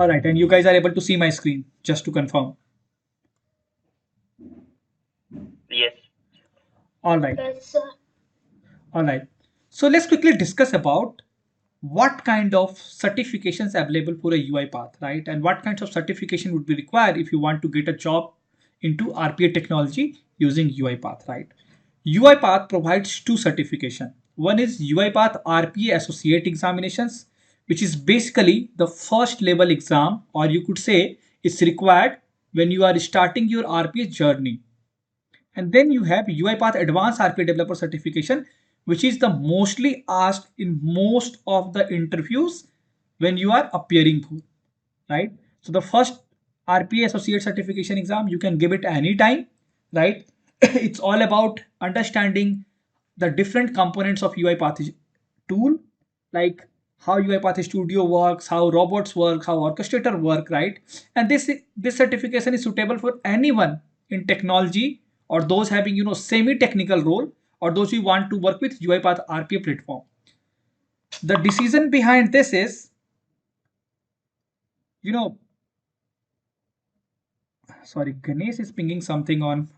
All right, and you guys are able to see my screen, just to confirm. Yes. All right. Yes, sir. All right. So let's quickly discuss about what kind of certifications available for a UiPath, right? And what kinds of certification would be required if you want to get a job into RPA technology using UiPath, right? UiPath provides two certification. One is UiPath RPA Associate Examinations, which is basically the first level exam, or you could say it's required when you are starting your RPA journey. And then you have UiPath Advanced RPA Developer Certification, which is the mostly asked in most of the interviews when you are appearing for, right? So the first RPA Associate Certification exam, you can give it anytime, right? It's all about understanding the different components of UiPath tool, like how UiPath Studio works, how robots work, how orchestrator work, right? And this certification is suitable for anyone in technology, or those having semi-technical role, or those who want to work with UiPath RPA platform. The decision behind this is, you know, sorry, Ganesh is pinging something on.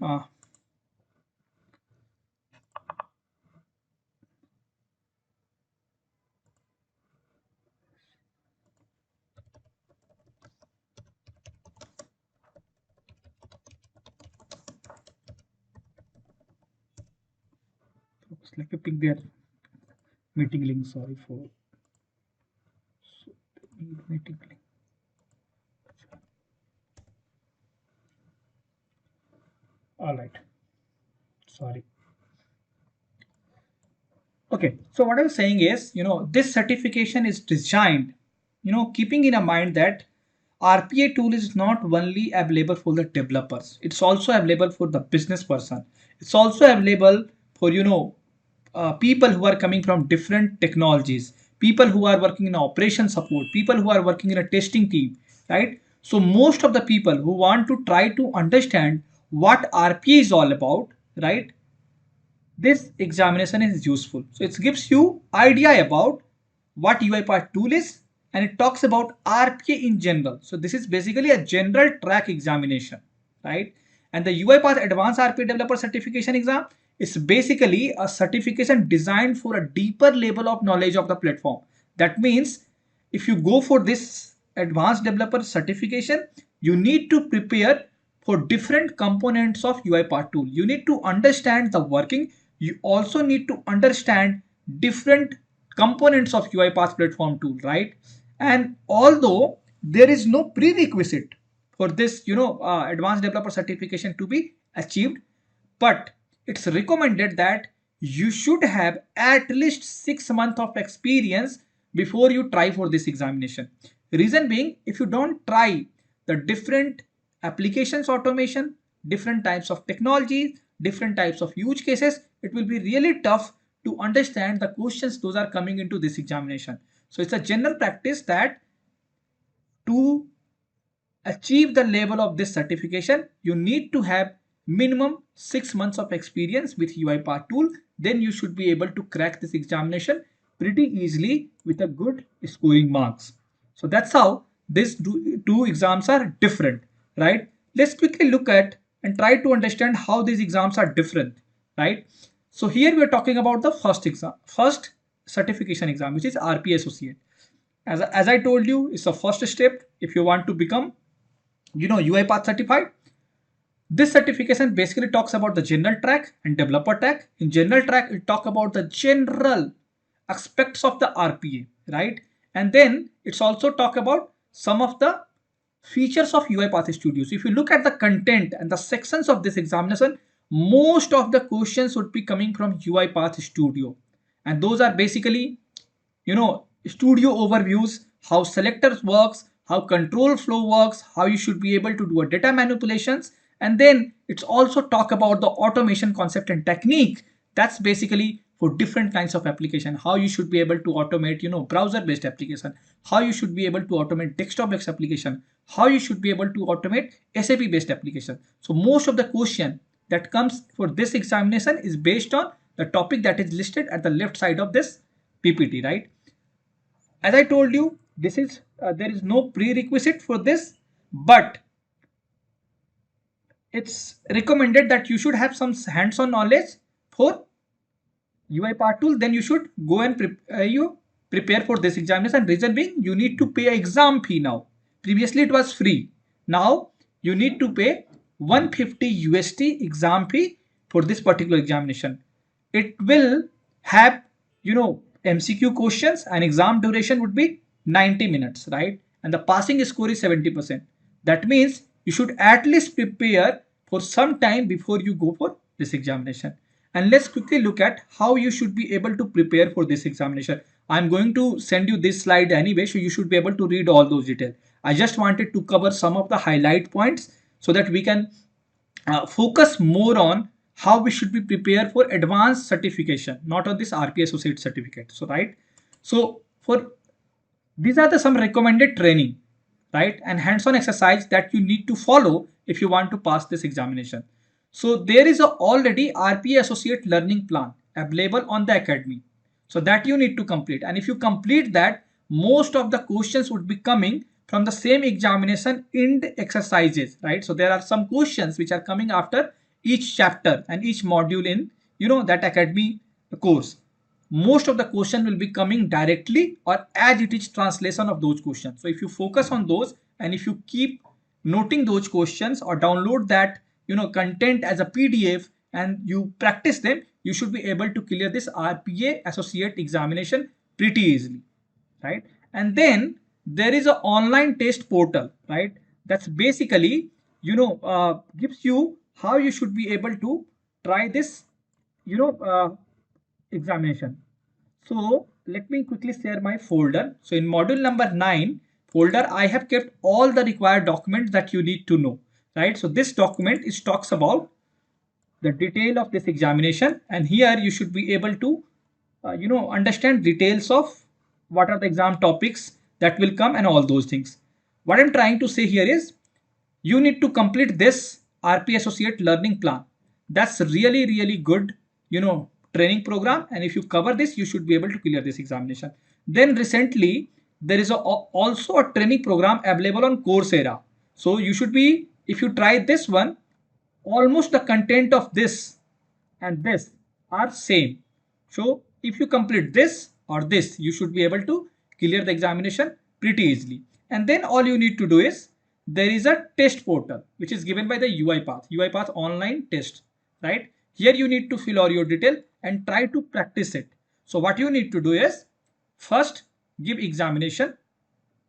Let me pick their meeting link. Sorry for meeting link. All right. Sorry. Okay. So what I was saying is, this certification is designed, keeping in mind that RPA tool is not only available for the developers, it's also available for the business person. It's also available for, people who are coming from different technologies, people who are working in operation support, people who are working in a testing team, right? So most of the people who want to try to understand what RPA is all about, right? This examination is useful. So it gives you idea about what UiPath tool is, and it talks about RPA in general. So this is basically a general track examination, right? And the UiPath Advanced RPA Developer Certification exam is basically a certification designed for a deeper level of knowledge of the platform. That means if you go for this advanced developer certification, you need to prepare for different components of UiPath tool. You need to understand the working. You also need to understand different components of UiPath platform tool, right? And although there is no prerequisite for this, advanced developer certification to be achieved, but it's recommended that you should have at least 6 months of experience before you try for this examination. Reason being, if you don't try the different applications automation, different types of technologies, different types of use cases, it will be really tough to understand the questions those are coming into this examination. So it's a general practice that to achieve the level of this certification, you need to have minimum 6 months of experience with UiPath tool. Then you should be able to crack this examination pretty easily with a good scoring marks. So that's how these two exams are different, right? Let's quickly look at and try to understand how these exams are different, right? So here we are talking about the first certification exam, which is RPA Associate. As I told you, it's the first step if you want to become UiPath certified. This certification basically talks about the general track and developer track. In general track, it talk about the general aspects of the RPA, right? And then it's also talk about some of the features of UiPath Studio. So if you look at the content and the sections of this examination, most of the questions would be coming from UiPath Studio. And those are basically, studio overviews, how selectors works, how control flow works, how you should be able to do a data manipulations. And then it's also talk about the automation concept and technique. That's basically for different kinds of application, how you should be able to automate, browser based application, how you should be able to automate desktop based application, how you should be able to automate SAP based application. So most of the question that comes for this examination is based on the topic that is listed at the left side of this PPT, right? As I told you, This is there is no prerequisite for this, but it's recommended that you should have some hands-on knowledge for UiPath tool. Then you should go and prepare for this examination. Reason being, you need to pay exam fee now. Previously it was free. Now you need to pay 150 USD exam fee for this particular examination. It will have, MCQ questions, and exam duration would be 90 minutes, right? And the passing score is 70%. That means you should at least prepare for some time before you go for this examination. And let's quickly look at how you should be able to prepare for this examination. I'm going to send you this slide anyway, so you should be able to read all those details. I just wanted to cover some of the highlight points so that we can focus more on how we should be prepared for advanced certification, not on this RPA associate certificate. So, right. So for these are the some recommended training, right, and hands-on exercise that you need to follow if you want to pass this examination. So there is already RPA associate learning plan available on the academy. So that you need to complete. And if you complete that, most of the questions would be coming from the same examination in exercises, right? So there are some questions which are coming after each chapter and each module in, that academy course. Most of the question will be coming directly or as it is translation of those questions. So if you focus on those and if you keep noting those questions or download that content as a PDF and you practice them, you should be able to clear this RPA associate examination pretty easily, right? And then there is an online test portal, right? That's basically gives you how you should be able to try this examination. So let me quickly share my folder. So in module number 9 folder, I have kept all the required documents that you need to know, right? So this document is talks about the detail of this examination, and here you should be able to understand details of what are the exam topics that will come and all those things. What I'm trying to say here is you need to complete this RP associate learning plan. That's really good training program, and if you cover this, you should be able to clear this examination. Then recently there is also a training program available on Coursera. So you should be, if you try this one, almost the content of this and this are same. So if you complete this or this, you should be able to clear the examination pretty easily. And then all you need to do is, there is a test portal which is given by the UiPath online test, right? Here you need to fill all your detail and try to practice it. So what you need to do is, first give examination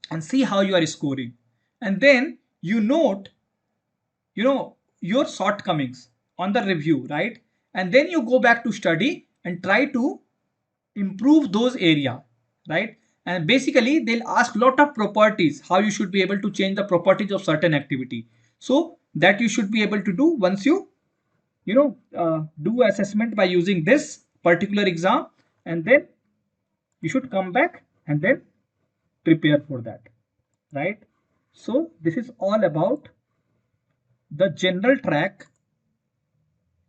and see how you are scoring, and then you note your shortcomings on the review, right? And then you go back to study and try to improve those area, right? And basically they'll ask lot of properties, how you should be able to change the properties of certain activity. So that you should be able to do once you do assessment by using this particular exam, and then you should come back and then prepare for that, right? So this is all about the general track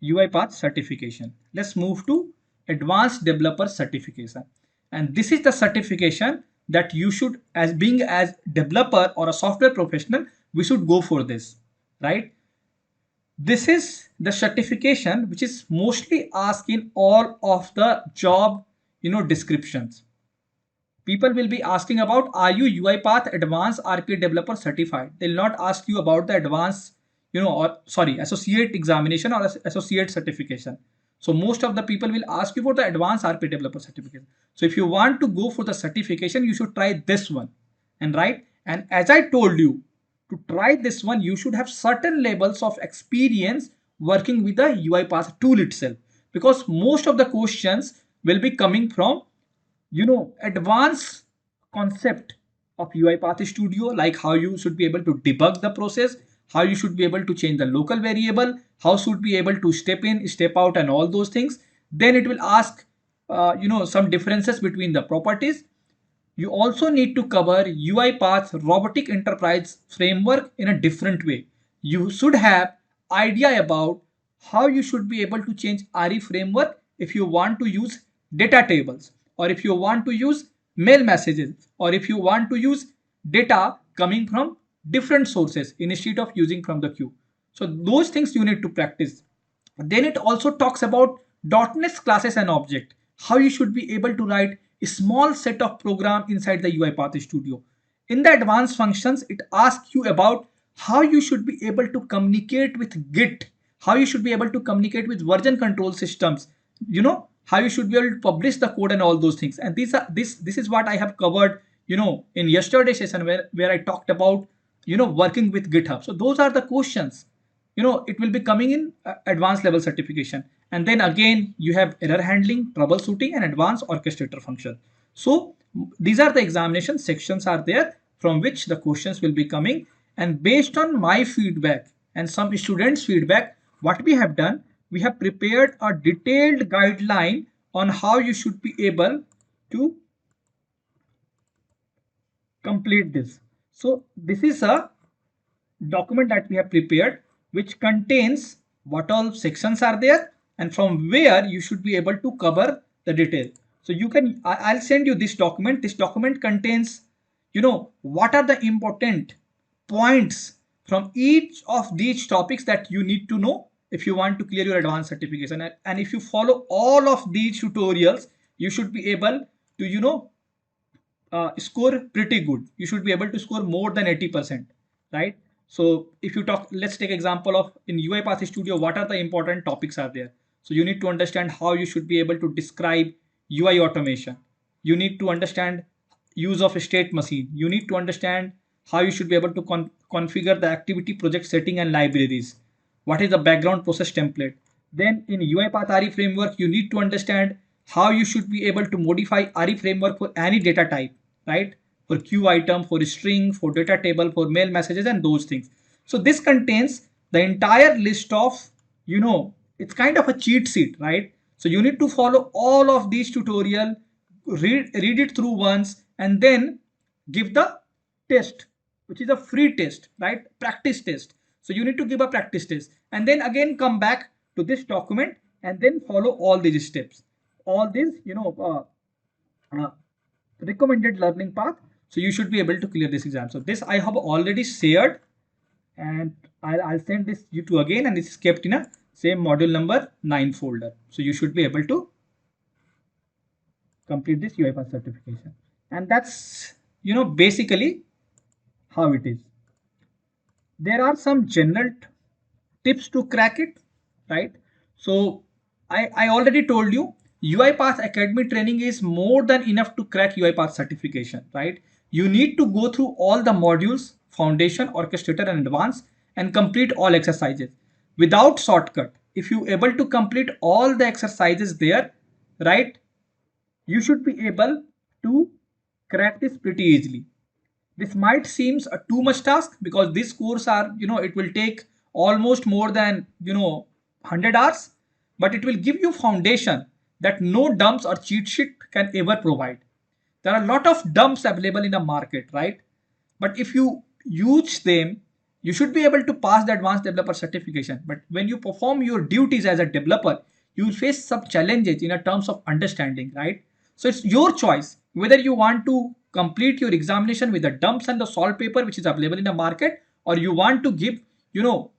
UiPath certification. Let's move to advanced developer certification, and this is the certification that you should, as being as developer or a software professional, we should go for this, right? This is the certification which is mostly asked in all of the job descriptions. People will be asking about, are you UiPath advanced RPA developer certified? They'll not ask you about the advanced associate examination or associate certification. So most of the people will ask you for the advanced RPA developer certification. So if you want to go for the certification, you should try this one, and right. And as I told you, to try this one, you should have certain levels of experience working with the UiPath tool itself, because most of the questions will be coming from advanced concept of UiPath Studio, like how you should be able to debug the process, how you should be able to change the local variable, how should be able to step in, step out, and all those things. Then it will ask some differences between the properties. You also need to cover UiPath robotic enterprise framework in a different way. You should have idea about how you should be able to change RE framework if you want to use data tables, or if you want to use mail messages, or if you want to use data coming from different sources instead of using from the queue. So those things you need to practice. Then it also talks about .NET classes and object, how you should be able to write a small set of program inside the UiPath Studio. In the advanced functions, it asks you about how you should be able to communicate with Git, how you should be able to communicate with version control systems, how you should be able to publish the code and all those things. And this is what I have covered, in yesterday's session where I talked about, working with GitHub. So those are the questions, it will be coming in advanced level certification. And then again, you have error handling, troubleshooting, and advanced orchestrator function. So these are the examination sections are there from which the questions will be coming. And based on my feedback and some students' feedback, what we have done, we have prepared a detailed guideline on how you should be able to complete this. So this is a document that we have prepared which contains what all sections are there and from where you should be able to cover the detail. So you can, I'll send you this document. This document contains, what are the important points from each of these topics that you need to know if you want to clear your advanced certification. And if you follow all of these tutorials, you should be able to, score pretty good. You should be able to score more than 80%, right? So if you talk, let's take example of in UiPath Studio, what are the important topics are there? So you need to understand how you should be able to describe UI automation. You need to understand use of a state machine. You need to understand how you should be able to configure the activity project setting and libraries. What is the background process template? Then in UiPath RE framework, you need to understand how you should be able to modify RE framework for any data type, right? For queue item, for string, for data table, for mail messages, and those things. So this contains the entire list of, it's kind of a cheat sheet, right? So you need to follow all of these tutorial, read it through once, and then give the test, which is a free test, right? Practice test. So you need to give a practice test and then again come back to this document and then follow all these steps, all these, recommended learning path. So you should be able to clear this exam. So this I have already shared and I'll send this you to again, and this is kept in a same module number 9 folder. So you should be able to complete this UiPath certification. And that's, basically how it is. There are some general tips to crack it, right? So I already told you UiPath Academy training is more than enough to crack UiPath certification, right? You need to go through all the modules, foundation, orchestrator, and advanced, and complete all exercises without shortcut. If you able to complete all the exercises there, right, you should be able to crack this pretty easily. This might seems a too much task because this course are, it will take almost more than, 100 hours, but it will give you foundation that no dumps or cheat sheet can ever provide. There are a lot of dumps available in the market, right? But if you use them, you should be able to pass the advanced developer certification. But when you perform your duties as a developer, you will face some challenges in a terms of understanding, right? So it's your choice whether you want to complete your examination with the dumps and the solved paper which is available in the market, or you want to give, your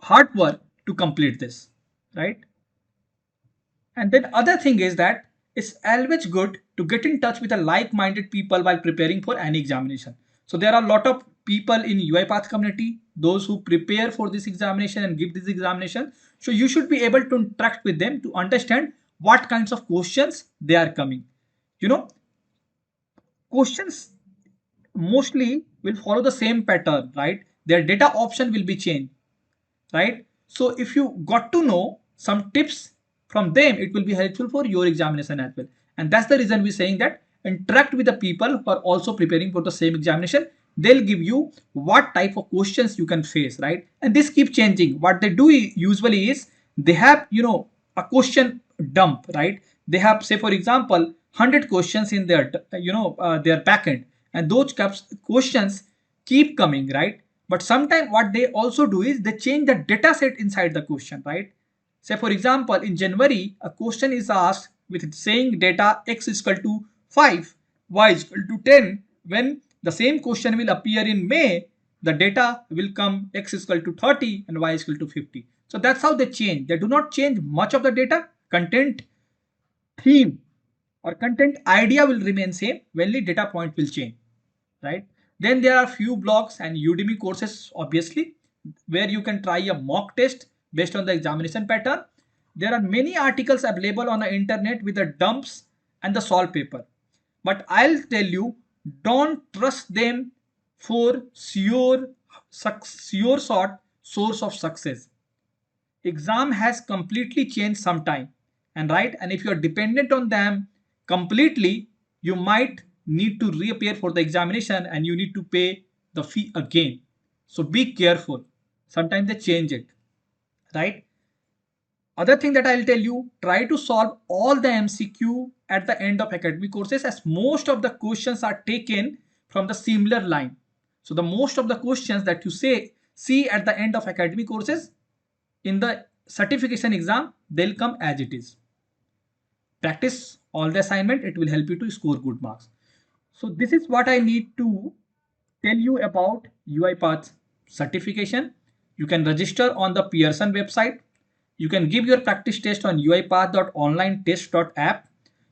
hard work to complete this, right? And then other thing is that it's always good to get in touch with a like-minded people while preparing for any examination. So there are a lot of people in UiPath community, those who prepare for this examination and give this examination. So you should be able to interact with them to understand what kinds of questions they are coming. Questions mostly will follow the same pattern, right? Their data option will be changed, right? So if you got to know some tips from them, it will be helpful for your examination as well. And that's the reason we're saying that interact with the people who are also preparing for the same examination. They'll give you what type of questions you can face, right? And this keeps changing. What they do usually is they have, a question dump, right? They have, say for example, 100 questions in their, their backend, and those questions keep coming, right? But sometimes what they also do is they change the data set inside the question, right? Say for example, in January, a question is asked with saying data x is equal to 5, y is equal to 10. When the same question will appear in May, the data will come x is equal to 30 and y is equal to 50. So that's how they change. They do not change much of the data. Content, theme or content idea will remain same, only data point will change, right? Then there are few blogs and Udemy courses, obviously, where you can try a mock test based on the examination pattern. There are many articles available on the internet with the dumps and the solve paper. But I'll tell you, don't trust them for sure source of success. Exam has completely changed sometime, and right, and if you are dependent on them completely, you might need to reappear for the examination and you need to pay the fee again. So be careful, sometimes they change it, right? Other thing that I'll tell you, try to solve all the MCQ at the end of academic courses, as most of the questions are taken from the similar line. So the most of the questions that you see at the end of academic courses in the certification exam, they'll come as it is. Practice all the assignment, it will help you to score good marks. So this is what I need to tell you about UiPath certification. You can register on the Pearson website. You can give your practice test on uipath.onlinetest.app.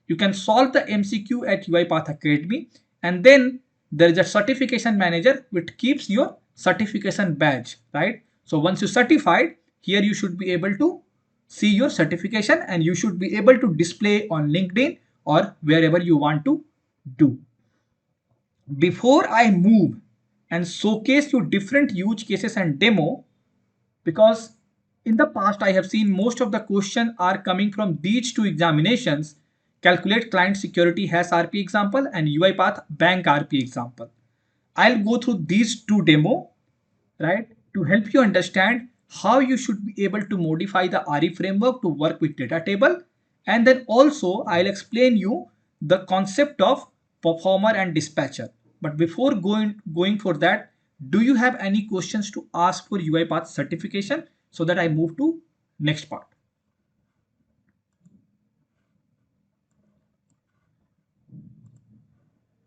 You can solve the MCQ at UiPath Academy, and then there is a certification manager which keeps your certification badge, right? So once you certified, here you should be able to see your certification and you should be able to display on LinkedIn or wherever you want to do. Before I move and showcase you different use cases and demo, because in the past I have seen most of the questions are coming from these two examinations, calculate client security has RP example and UiPath bank RP example. I'll go through these two demo, right, to help you understand how you should be able to modify the RE framework to work with data table. And then also I'll explain you the concept of performer and dispatcher. But before going for that, do you have any questions to ask for UiPath certification so that I move to next part?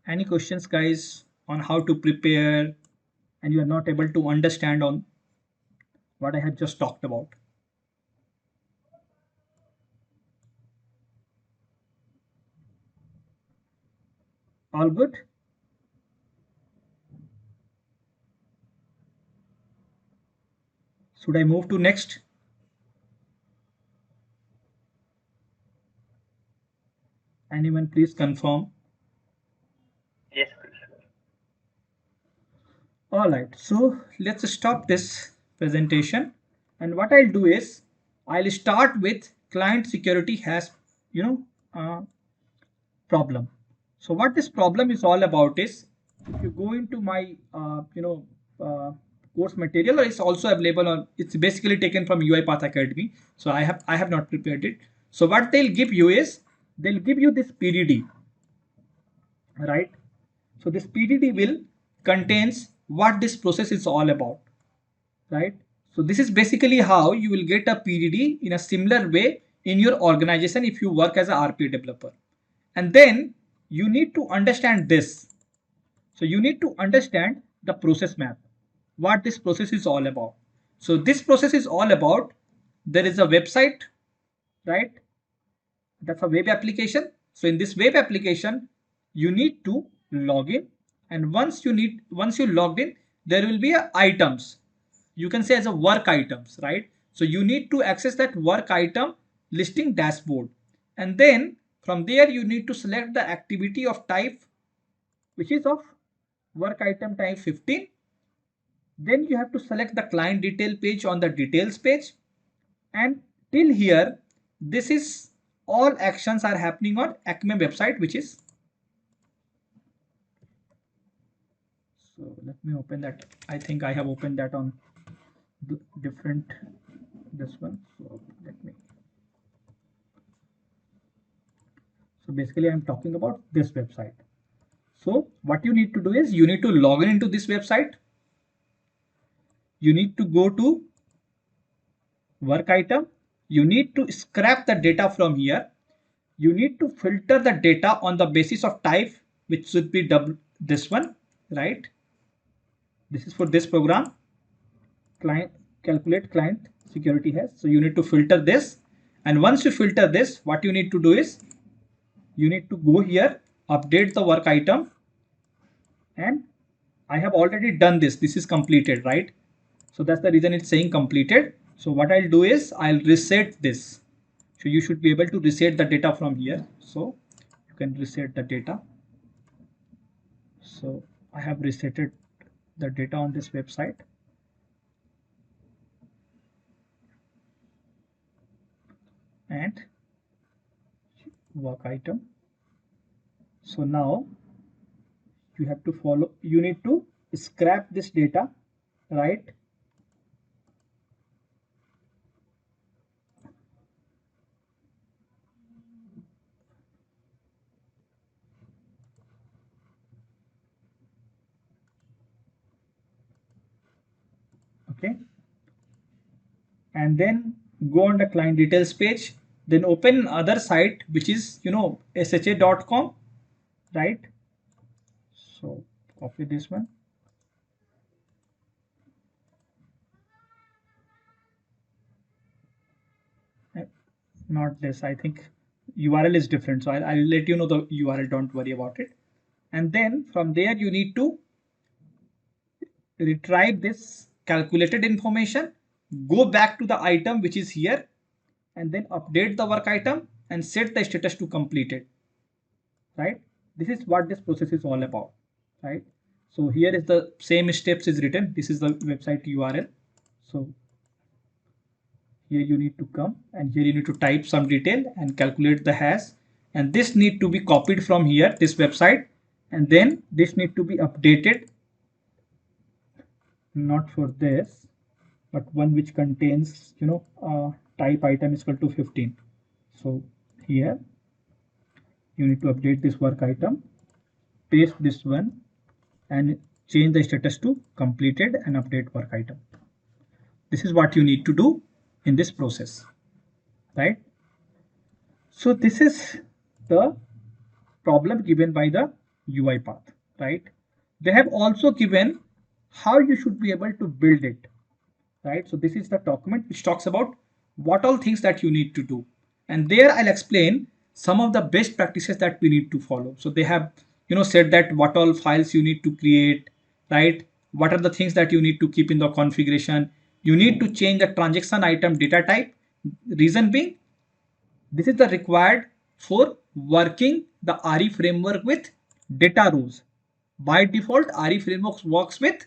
Any questions, guys, on how to prepare and you are not able to understand on what I have just talked about? All good? Should I move to next? Anyone please confirm? Yes, please. All right, so let's stop this presentation. And what I'll do is I'll start with client security has, problem. So what this problem is all about is, if you go into my, course material, it's also available on, it's basically taken from UiPath Academy. So I have not prepared it. So what they'll give you is, they'll give you this PDD, right? So this PDD will contains what this process is all about, right? So this is basically how you will get a PDD in a similar way in your organization if you work as a RPA developer. And then you need to understand this. So you need to understand the process map, what this process is all about. So this process is all about, there is a website, right? That's a web application. So in this web application, you need to log in. And once you logged in, there will be a items. You can say as a work items, right? So you need to access that work item listing dashboard. And then from there, you need to select the activity of type, which is of work item type 15. Then you have to select the client detail page on the details page. And till here, this is all actions are happening on Acme website, which is, so let me open that. I think I have opened that on different, this one. So let me, so basically I'm talking about this website. So what you need to do is, you need to log in into this website. You need to go to work item. You need to scrap the data from here. you need to filter the data on the basis of type, which should be this one, right? This is for this program, client calculate client security hash. So you need to filter this, and once you filter this, what you need to do is you need to go here, update the work item, and I have already done this. This is completed, right? So that's the reason it's saying completed. So what I'll do is I'll reset this. So you should be able to reset the data from here. So you can reset the data. So I have resetted the data on this website. And work item. So now you have to follow, you need to scrap this data, right? Okay. And then go on the client details page, then open other site, which is, sha.com, right? So copy this one. Not this, I think URL is different. So I'll let you know the URL, don't worry about it. And then from there, you need to retrieve this calculated information, go back to the item which is here, and then update the work item and set the status to completed, right? This is what this process is all about, right? So here is the same steps is written. This is the website URL. So here you need to come and here you need to type some detail and calculate the hash, and this need to be copied from here, this website, and then this need to be updated, not for this, but one which contains, type item is equal to 15. So here you need to update this work item, paste this one, and change the status to completed and update work item. This is what you need to do in this process, right? So this is the problem given by the UiPath, right? They have also given how you should be able to build it, right? So this is the document which talks about what all things that you need to do. And there I'll explain some of the best practices that we need to follow. So they have, said that what all files you need to create, right? What are the things that you need to keep in the configuration? You need to change the transaction item data type. Reason being, this is the required for working the RE framework with data rows. By default, RE framework works with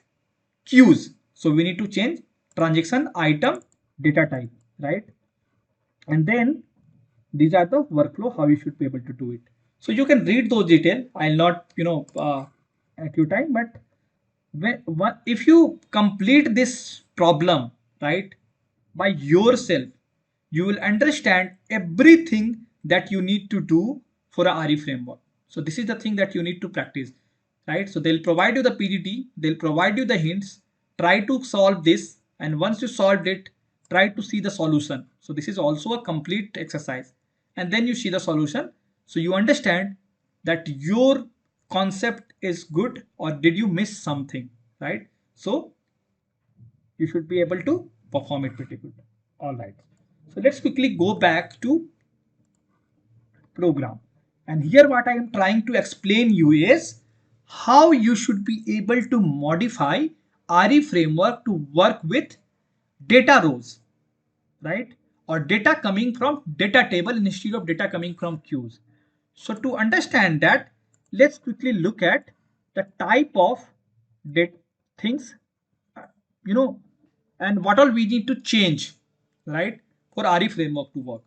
queues. So we need to change transaction item data type, right? And then these are the workflow, how you should be able to do it. So you can read those details. I'll not, at your time, but if you complete this problem, right, by yourself, you will understand everything that you need to do for a RE framework. So this is the thing that you need to practice, right? So they'll provide you the PDD, they'll provide you the hints, try to solve this, and once you solved it, try to see the solution. So this is also a complete exercise, and then you see the solution. So you understand that your concept is good or did you miss something, right? So you should be able to perform it pretty good. All right. So let's quickly go back to program. And here what I am trying to explain you is how you should be able to modify RE framework to work with data rows, right? Or data coming from data table instead of data coming from queues. So to understand that, let's quickly look at the type of things, uh, you know, and what all we need to change, right, for RE framework to work.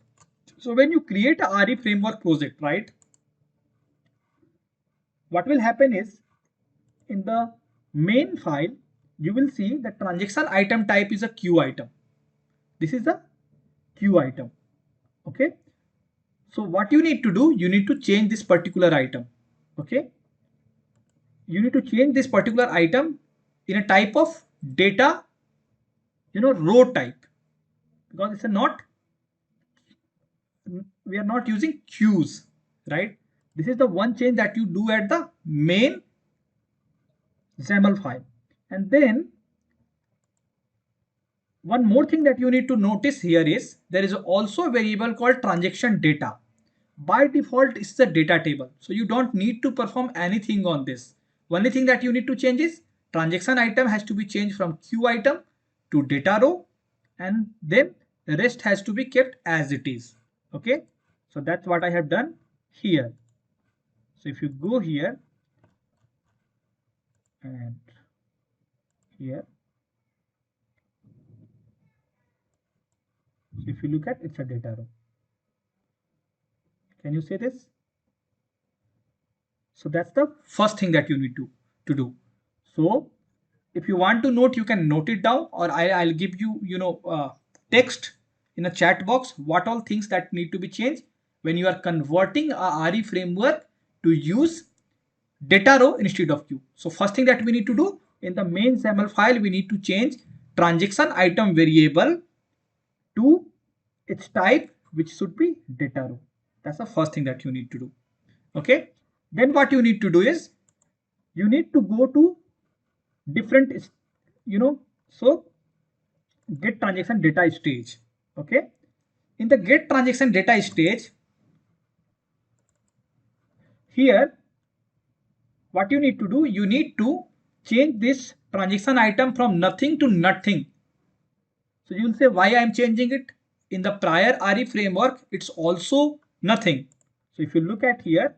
So when you create a RE framework project, right, what will happen is in the main file, you will see the transaction item type is a queue item. This is a queue item. Okay. So what you need to do, you need to change this particular item. Okay. You need to change this particular item in a type of data, row type, because it's a not we are not using queues, right? This is the one change that you do at the main XAML file. And then one more thing that you need to notice here is there is also a variable called transaction data. By default, it's the data table. So you don't need to perform anything on this. Only thing that you need to change is transaction item has to be changed from queue item to data row, and then the rest has to be kept as it is. Okay, so that's what I have done here. So if you go here and here, so if you look at, it's a data row. Can you see this? So that's the first thing that you need to do. So if you want to note, you can note it down, or I'll give you, text in a chat box what all things that need to be changed when you are converting a RE framework to use data row instead of queue. So first thing that we need to do in the main XAML file, we need to change transaction item variable to its type, which should be data row. That's the first thing that you need to do. Okay. Then what you need to do is you need to go to different, so get transaction data stage. Okay. In the get transaction data stage, here, what you need to do, you need to change this transaction item from nothing to nothing. So you will say, why I am changing it? In the prior RE framework, it's also nothing. So if you look at here,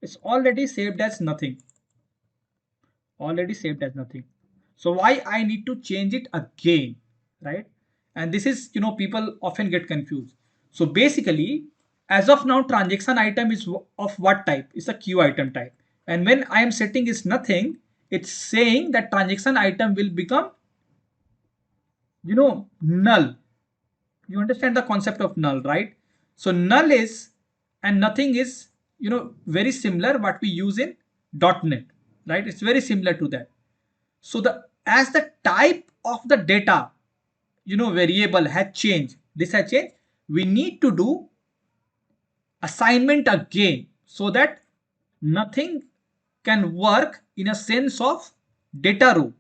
it's already saved as nothing. Already saved as nothing. So why I need to change it again, right? And this is, people often get confused. So basically, as of now, transaction item is of what type? It's a queue item type. And when I am setting is nothing, it's saying that transaction item will become, null. You understand the concept of null, right? So null is, and nothing is, very similar what we use in .NET, right? It's very similar to that. So as the type of the data, variable had changed, this has changed, we need to do assignment again so that nothing can work in a sense of data row.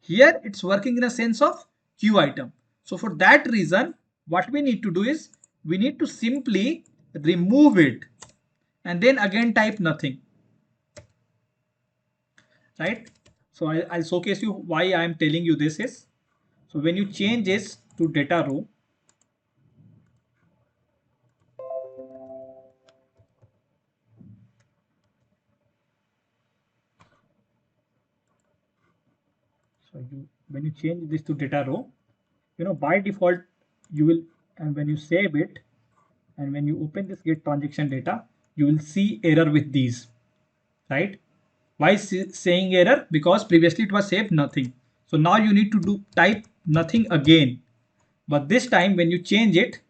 Here it's working in a sense of queue item. So for that reason, what we need to do is we need to simply remove it and then again type nothing, right? So I'll showcase you why I am telling you this is. So when you change this to data row, when you change this to data row, by default you will, and when you save it and when you open this get transaction data, you will see error with these, right? Why saying error? Because previously it was saved nothing. So now you need to type nothing again, but this time when you change it,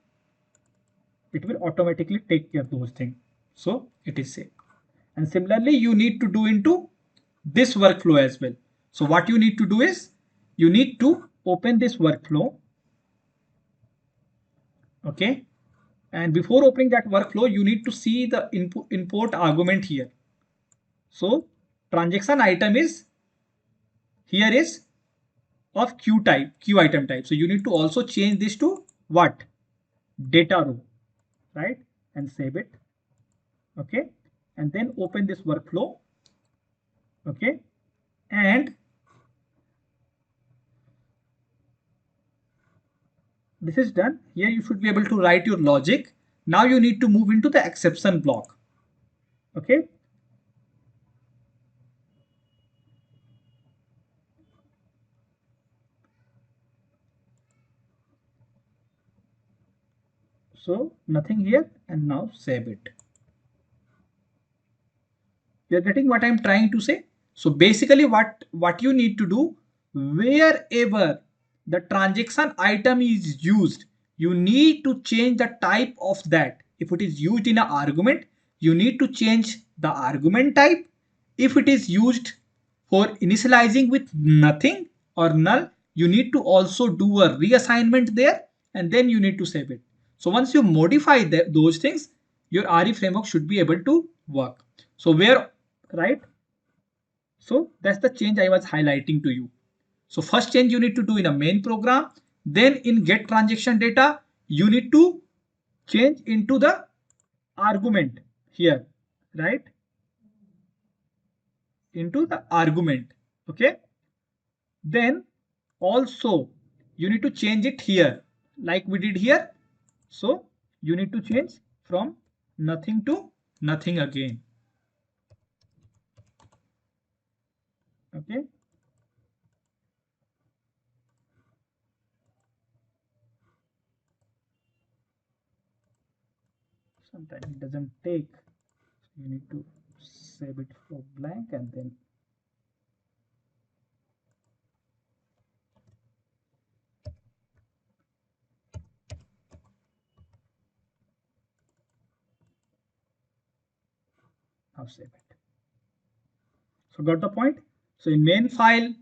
it will automatically take care of those things. So it is saved. And similarly, you need to do into this workflow as well. So what you need to do is you need to open this workflow. Okay. And before opening that workflow, you need to see the import argument here. So transaction item is here is of queue item type. So you need to also change this to what? Data row, right? And save it. Okay. And then open this workflow. Okay. And this is done. Here you should be able to write your logic. Now you need to move into the exception block. Okay. So nothing here, and now save it. You're getting what I'm trying to say? So basically what you need to do, wherever the transaction item is used, you need to change the type of that. If it is used in an argument, you need to change the argument type. If it is used for initializing with nothing or null, you need to also do a reassignment there, and then you need to save it. So once you modify those things, your RE framework should be able to work. So where, right? So that's the change I was highlighting to you. So first change you need to do in a main program. Then in get transaction data, you need to change into the argument here, right? Into the argument. Okay. Then also you need to change it here like we did here. So you need to change from nothing to nothing again. Okay. Sometimes it doesn't take. You need to save it for blank and then now save it. So got the point? So in main file,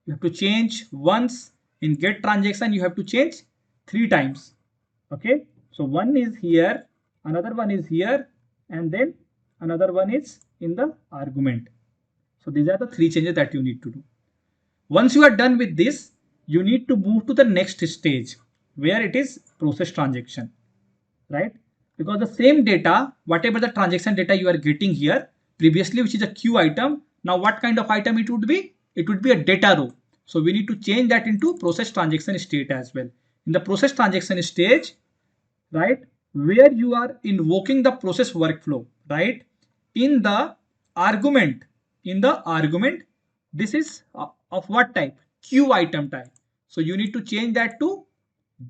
you have to change once. In get transaction, you have to change 3 times. Okay. So one is here, another one is here, and then another one is in the argument. So these are the 3 changes that you need to do. Once you are done with this, you need to move to the next stage where it is process transaction, right? Because the same data, whatever the transaction data you are getting here previously, which is a queue item, now what kind of item it would be? It would be a data row. So we need to change that into process transaction state as well. In the process transaction stage, right, where you are invoking the process workflow, right? In the argument, this is of what type? Queue item type. So you need to change that to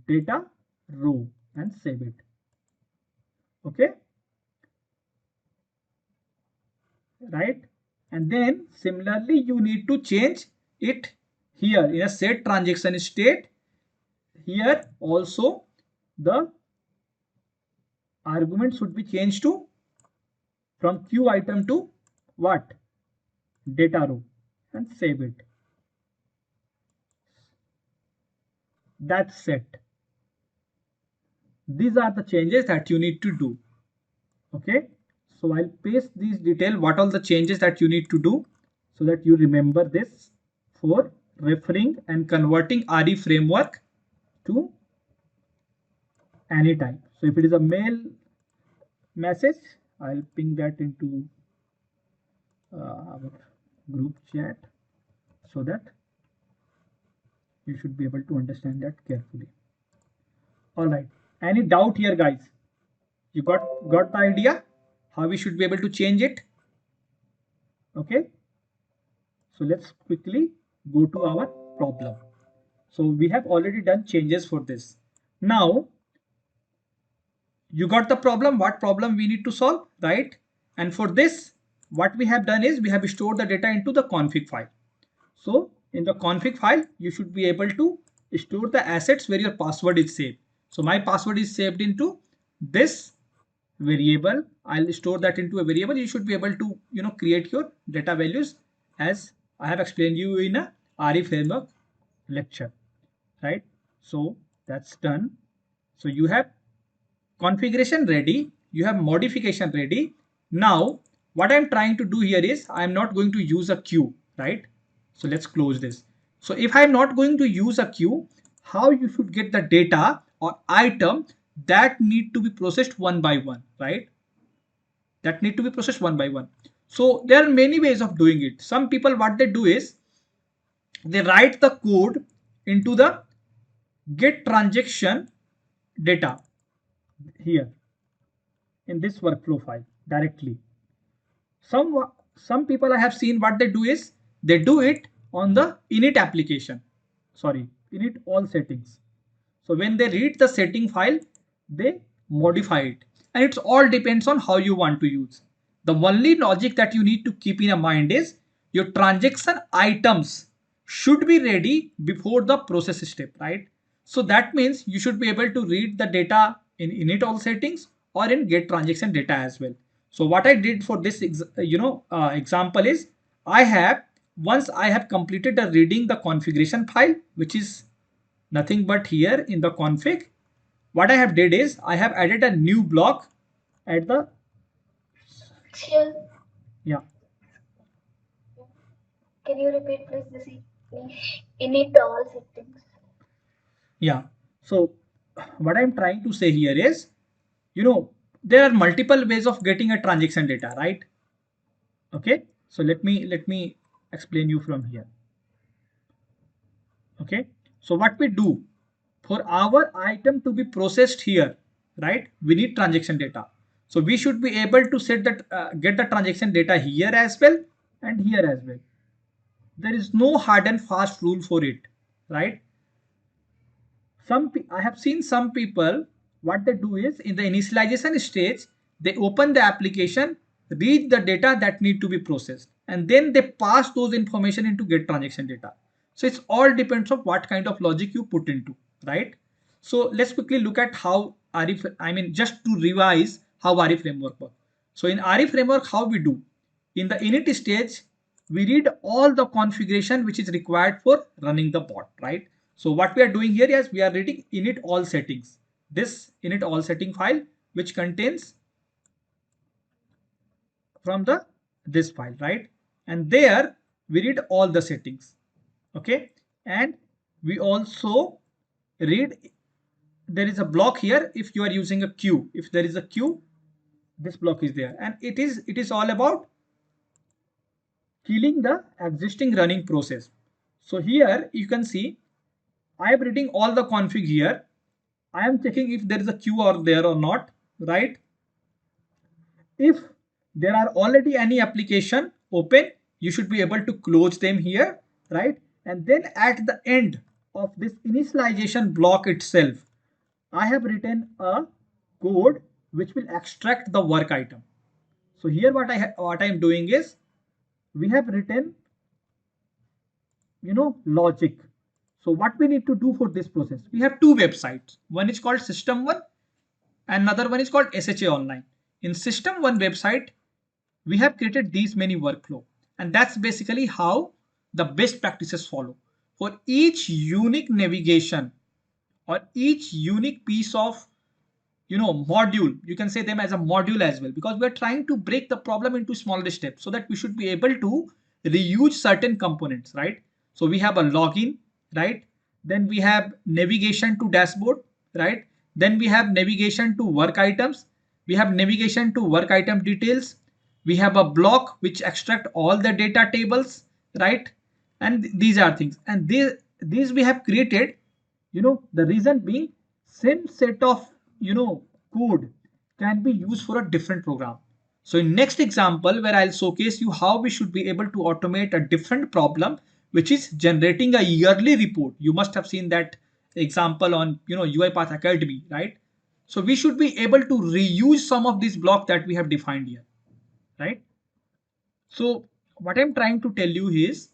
data row and save it. Okay, right? And then similarly, you need to change it here in a set transaction state. Here also the argument should be changed to from queue item to what? Data row and save it. That's it. These are the changes that you need to do. Okay. So I'll paste these details, what all the changes that you need to do so that you remember this for referring and converting RE framework to any type. So if it is a mail message, I'll ping that into our group chat so that you should be able to understand that carefully. All right. Any doubt here, guys? You got the idea how we should be able to change it? Okay. So let's quickly go to our problem. So we have already done changes for this. Now you got the problem, what problem we need to solve, right? And for this, what we have done is we have stored the data into the config file. So in the config file, you should be able to store the assets where your password is saved. So my password is saved into this variable. I'll store that into a variable. You should be able to, create your data values as I have explained you in a RE framework lecture, right? So that's done. So you have configuration ready, you have modification ready. Now what I'm trying to do here is I'm not going to use a queue, right? So let's close this. So if I'm not going to use a queue, how you should get the data or item that need to be processed one by one, right? That need to be processed one by one. So there are many ways of doing it. Some people, what they do is they write the code into the get transaction data here in this workflow file directly. Some people I have seen, what they do is they do it on the init application, init all settings. So when they read the setting file, they modify it, and it all depends on how you want to use. The only logic that you need to keep in mind is your transaction items should be ready before the process step, right? So that means you should be able to read the data in init all settings or in get transaction data as well. So what I did for this example is once I have completed the reading the configuration file, which is nothing but here in the config, what I have did is I have added a new block at the yeah. Can you repeat please this init all settings? Yeah. So what I'm trying to say here is, there are multiple ways of getting a transaction data, right? Okay. So let me explain you from here. Okay. So what we do for our item to be processed here, right? We need transaction data. So we should be able to set that get the transaction data here as well and here as well. There is no hard and fast rule for it, right? I have seen some people, what they do is in the initialization stage, they open the application, read the data that need to be processed, and then they pass those information into get transaction data. So it's all depends on what kind of logic you put into, right? So let's quickly look at how just to revise how RE framework works. So in RE framework, how we do? In the init stage, we read all the configuration which is required for running the bot, right? So what we are doing here is we are reading init all settings. This init all setting file which contains from this file, right? And there we read all the settings. Okay. And we also read, there is a block here if you are using a queue. If there is a queue, this block is there. And it is all about killing the existing running process. So here you can see I am reading all the config here. I am checking if there is a queue or there or not, right? If there are already any application open, you should be able to close them here, right? And then at the end of this initialization block itself, I have written a code which will extract the work item. So here what I am doing is we have written logic. So what we need to do for this process, we have two websites. One is called system one, another one is called SHA online. In system one website, we have created these many workflow, and that's basically how the best practices follow. For each unique navigation or each unique piece of module, you can say them as a module as well, because we're trying to break the problem into smaller steps so that we should be able to reuse certain components, right? So we have a login, right? Then we have navigation to dashboard, right? Then we have navigation to work items. We have navigation to work item details. We have a block which extract all the data tables, right? And these are things, and these we have created, the reason being same set of code can be used for a different program. So in next example where I'll showcase you how we should be able to automate a different problem, which is generating a yearly report. You must have seen that example on UiPath Academy, right? So we should be able to reuse some of these blocks that we have defined here, right? So what I'm trying to tell you is,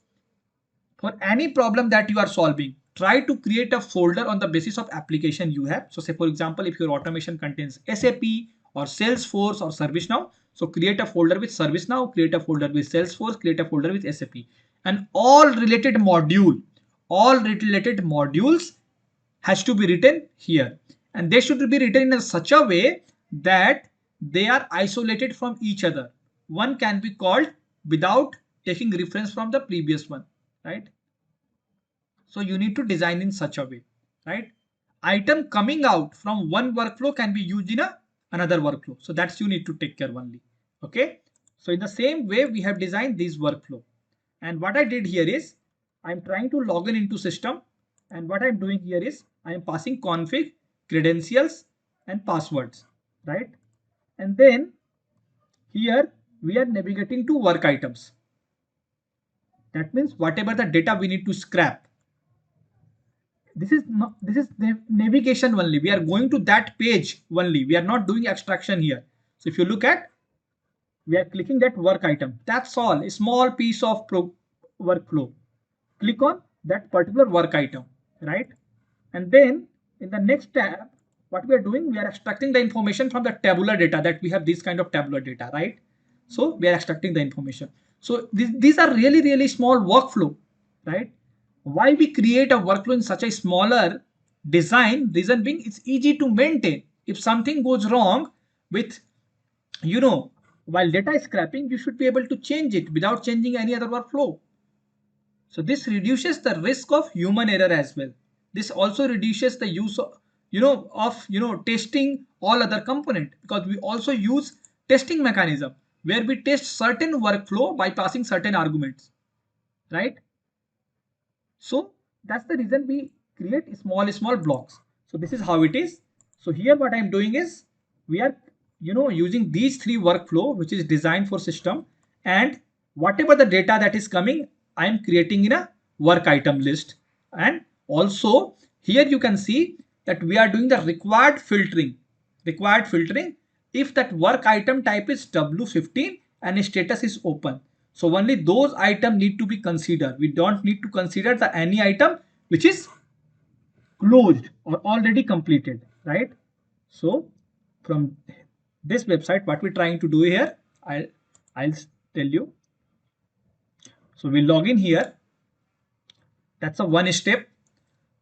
for any problem that you are solving, try to create a folder on the basis of application you have. So say for example, if your automation contains SAP or Salesforce or ServiceNow, so create a folder with ServiceNow, create a folder with Salesforce, create a folder with SAP, and all related modules has to be written here, and they should be written in such a way that they are isolated from each other. One can be called without taking reference from the previous one, right? So you need to design in such a way, right? Item coming out from one workflow can be used in another workflow. So that's you need to take care only. Okay. So in the same way, we have designed this workflow. And what I did here is I'm trying to log in into system. And what I'm doing here is I am passing config, credentials, and passwords, right? And then here we are navigating to work items. That means whatever the data we need to scrap, this is navigation only. We are going to that page only. We are not doing extraction here. So if you look at, we are clicking that work item. That's all. A small piece of workflow. Click on that particular work item, right? And then in the next tab, what we are doing, we are extracting the information from the tabular data, that we have this kind of tabular data, right? So we are extracting the information. So these are really, really small workflow, right? Why we create a workflow in such a smaller design, reason being it's easy to maintain. If something goes wrong with, while data scraping, you should be able to change it without changing any other workflow. So this reduces the risk of human error as well. This also reduces the use of, testing all other component, because we also use testing mechanism where we test certain workflow by passing certain arguments, right? So that's the reason we create small blocks. So this is how it is. So here what I'm doing is we are using these three workflow which is designed for system, and whatever the data that is coming I am creating in a work item list. And also here you can see that we are doing the required filtering. If that work item type is W15 and status is open, so only those items need to be considered. We don't need to consider the any item which is closed or already completed, right? So from this website, what we're trying to do here, I'll tell you. So we log in here. That's a one step.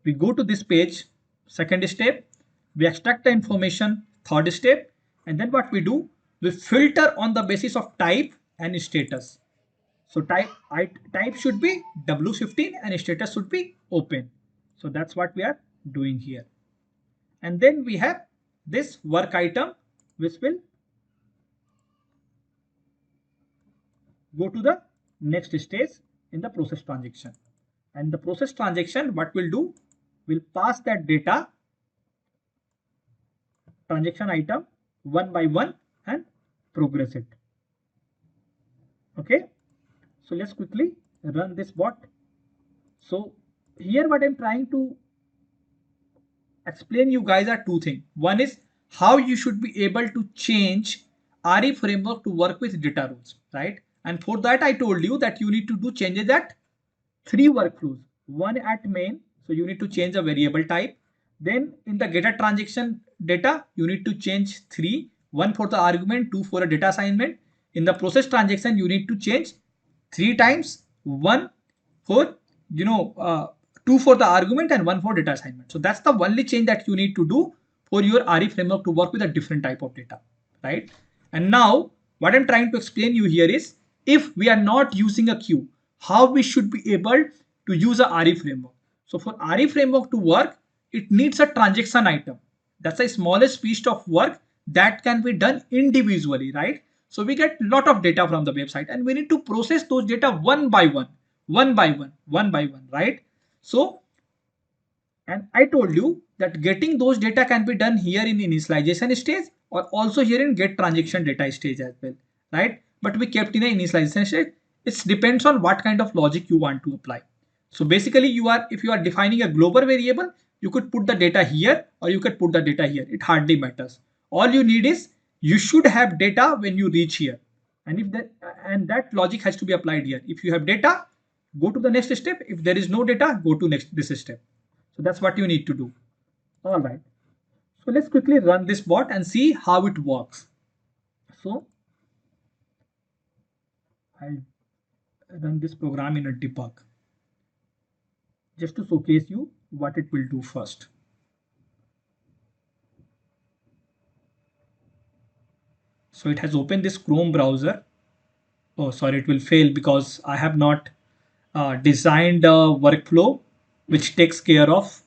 We go to this page, second step. We extract the information, third step. And then what we do, we filter on the basis of type and status. So type should be W15 and status should be open. So that's what we are doing here. And then we have this work item which will go to the next stage in the process transaction. And the process transaction, what we'll do, we'll pass that data transaction item one by one and progress it. Okay. So let's quickly run this bot. So here what I'm trying to explain you guys are two things. One is how you should be able to change RE framework to work with data rules, right? And for that I told you that you need to do changes at three workflows. One at main, so you need to change a variable type. Then in the getter transaction data, you need to change three, one for the argument, two for a data assignment. In the process transaction, you need to change three times, one for two for the argument and one for data assignment. So that's the only change that you need to do for your RE framework to work with a different type of data, right? And now what I'm trying to explain you here is, if we are not using a queue, how we should be able to use a RE framework. So for RE framework to work, it needs a transaction item. That's the smallest piece of work that can be done individually, right? So we get a lot of data from the website and we need to process those data one by one, right? So, and I told you that getting those data can be done here in initialization stage or also here in get transaction data stage as well, right? But we kept in an initialization stage. It depends on what kind of logic you want to apply. So basically if you are defining a global variable, you could put the data here or you could put the data here. It hardly matters. All you need is you should have data when you reach here. And that logic has to be applied here. If you have data, go to the next step. If there is no data, go to this step. So that's what you need to do. All right. So let's quickly run this bot and see how it works. So I'll run this program in a debug just to showcase you what it will do first. So it has opened this Chrome browser. Oh, sorry, it will fail because I have not designed a workflow which takes care of,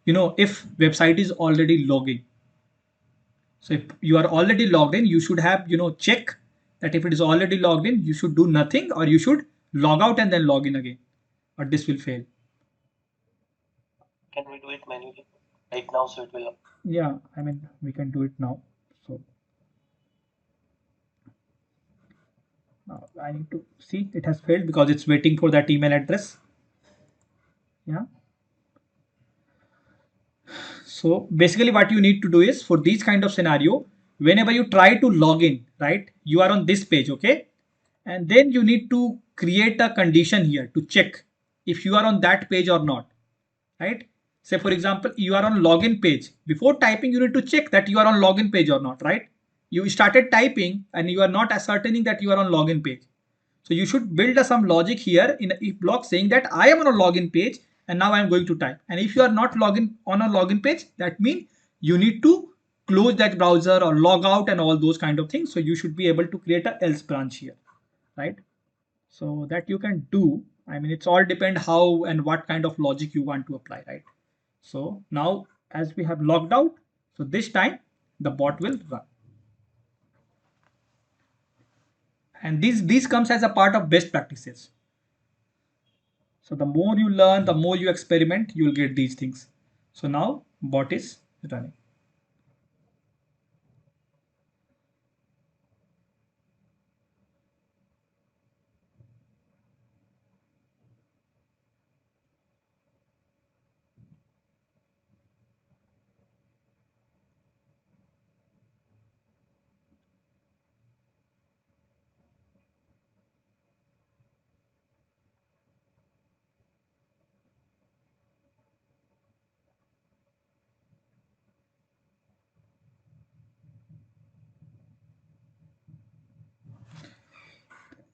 if website is already logging. So if you are already logged in, you should have, check that if it is already logged in, you should do nothing or you should log out and then log in again, or this will fail. Can we do it manually right now so it will? Yeah, I mean, we can do it now. So now I need to see it has failed because it's waiting for that email address. Yeah. So basically what you need to do is, for these kind of scenario, whenever you try to log in, right, you are on this page, okay? And then you need to create a condition here to check if you are on that page or not, right? Say for example, you are on login page. Before typing, you need to check that you are on login page or not, right? You started typing and you are not ascertaining that you are on login page. So you should build some logic here in a if block saying that I am on a login page and now I'm going to type. And if you are not login on a login page, that means you need to close that browser or log out and all those kind of things. So you should be able to create a else branch here, right? So that you can do. I mean, it's all depend how and what kind of logic you want to apply, right? So now as we have logged out, so this time the bot will run. And these comes as a part of best practices. So the more you learn, the more you experiment, you will get these things. So now bot is running.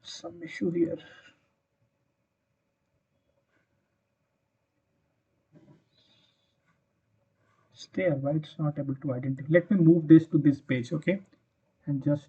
Some issue here. It's there, why it's not able to identify. Let me move this to this page, okay? And just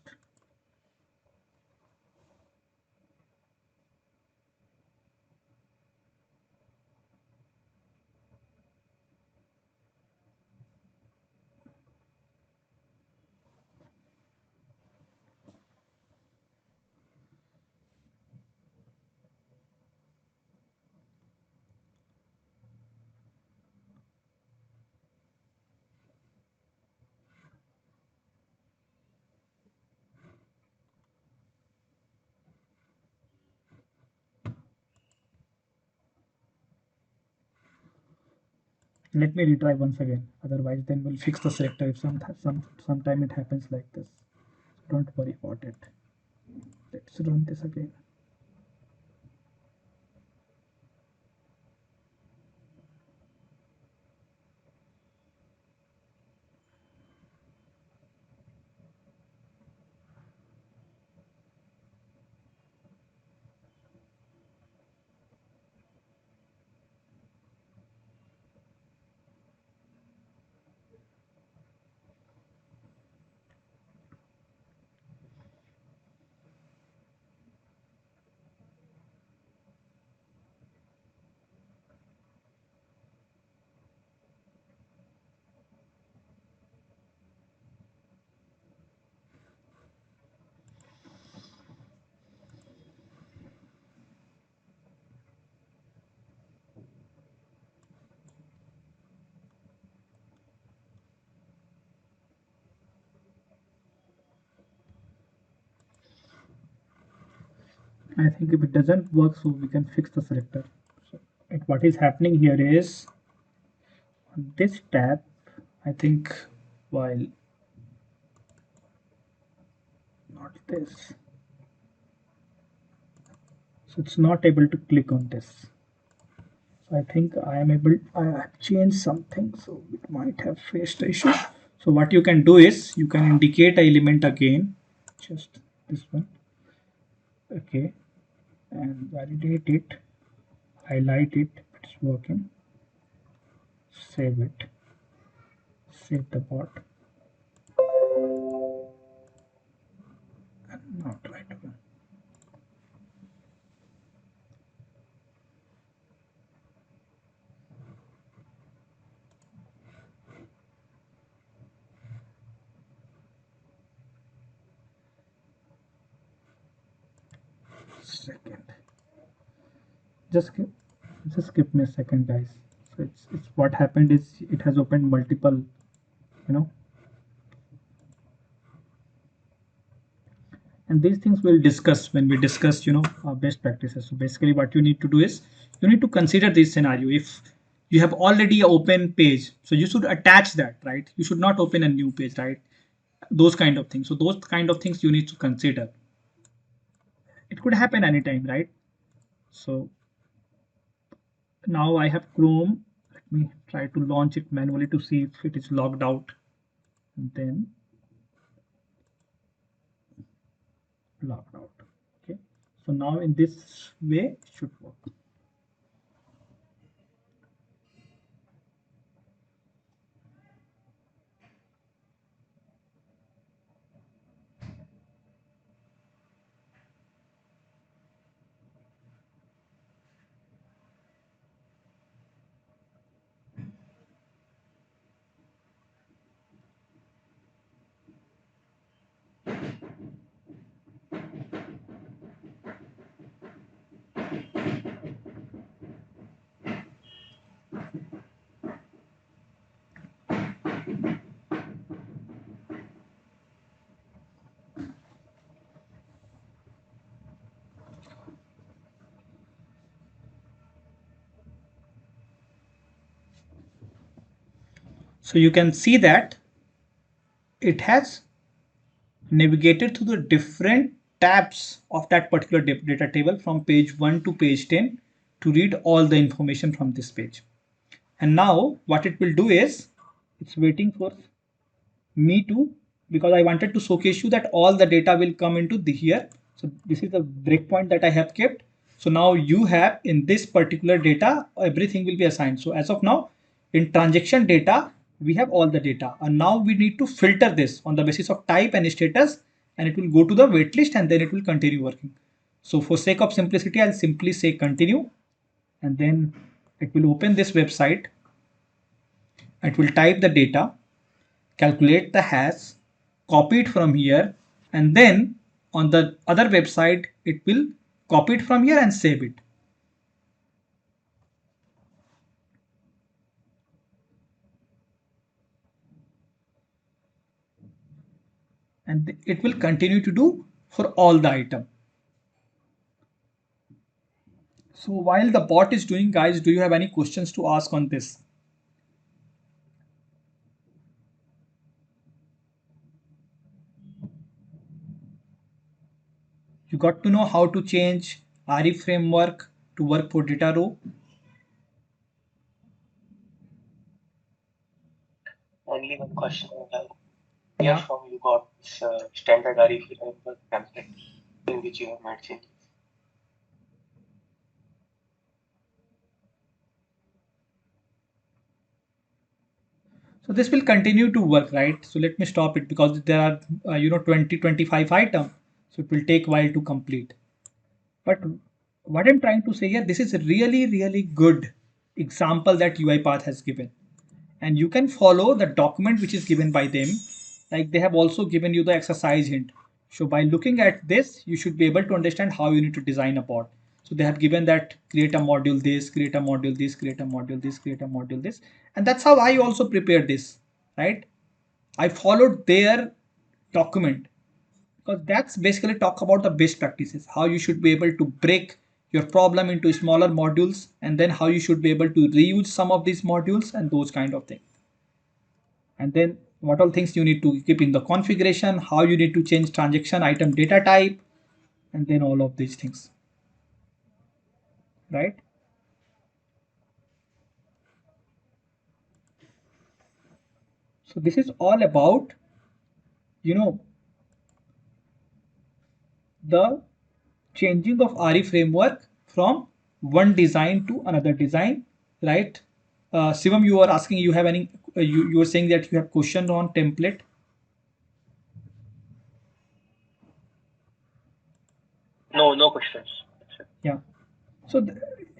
let me retry once again. Otherwise, then we'll fix the selector if sometime it happens like this. Don't worry about it. Let's run this again. I think if it doesn't work, so we can fix the selector. So what is happening here is on this tab, I think while not this, so it's not able to click on this. So I think I have changed something, so it might have faced the issue. So what you can do is you can indicate an element again, just this one, okay, and validate it, highlight it, it's working, save it, save the bot, and now try to run. Second, just give, just give me a second, guys. So it's what happened is it has opened multiple, you know, and these things we'll discuss when we discuss, best practices. So basically what you need to do is you need to consider this scenario. If you have already an open page, so you should attach that, right? You should not open a new page, right? Those kind of things. So those kind of things you need to consider. It could happen anytime, right? So now I have Chrome. Let me try to launch it manually to see if it is logged out, and then logged out. Okay, so now in this way it should work. So you can see that it has navigated through the different tabs of that particular data table from page 1 to page 10 to read all the information from this page. And now what it will do is it's waiting for me to, because I wanted to showcase you that all the data will come into the here. So this is the breakpoint that I have kept. So now you have in this particular data, everything will be assigned. So as of now, in transaction data, we have all the data. And now we need to filter this on the basis of type and status, and it will go to the wait list and then it will continue working. So for sake of simplicity, I'll simply say continue, and then it will open this website. It will type the data, calculate the hash, copy it from here, and then on the other website it will copy it from here and save it. And it will continue to do for all the item. So while the bot is doing, guys, do you have any questions to ask on this? You got to know how to change RE framework to work for data row. Only one question I have. Yeah. Where from you got this standard RE framework template in which you have made changes? So this will continue to work, right? So let me stop it because there are 20-25 items. So it will take a while to complete. But what I'm trying to say here, this is a really, really good example that UiPath has given. And you can follow the document which is given by them. Like they have also given you the exercise hint. So by looking at this, you should be able to understand how you need to design a bot. So they have given that create a module this, create a module this, create a module this, create a module this. And that's how I also prepared this, right? I followed their document because that's basically talk about the best practices, how you should be able to break your problem into smaller modules, and then how you should be able to reuse some of these modules and those kind of things. And then what all things you need to keep in the configuration, how you need to change transaction item data type, and then all of these things, right? So this is all about, you know, the changing of RE framework from one design to another design, right? Shivam, you are asking, you have any, you were saying that you have question on template. No, no questions. Yeah. So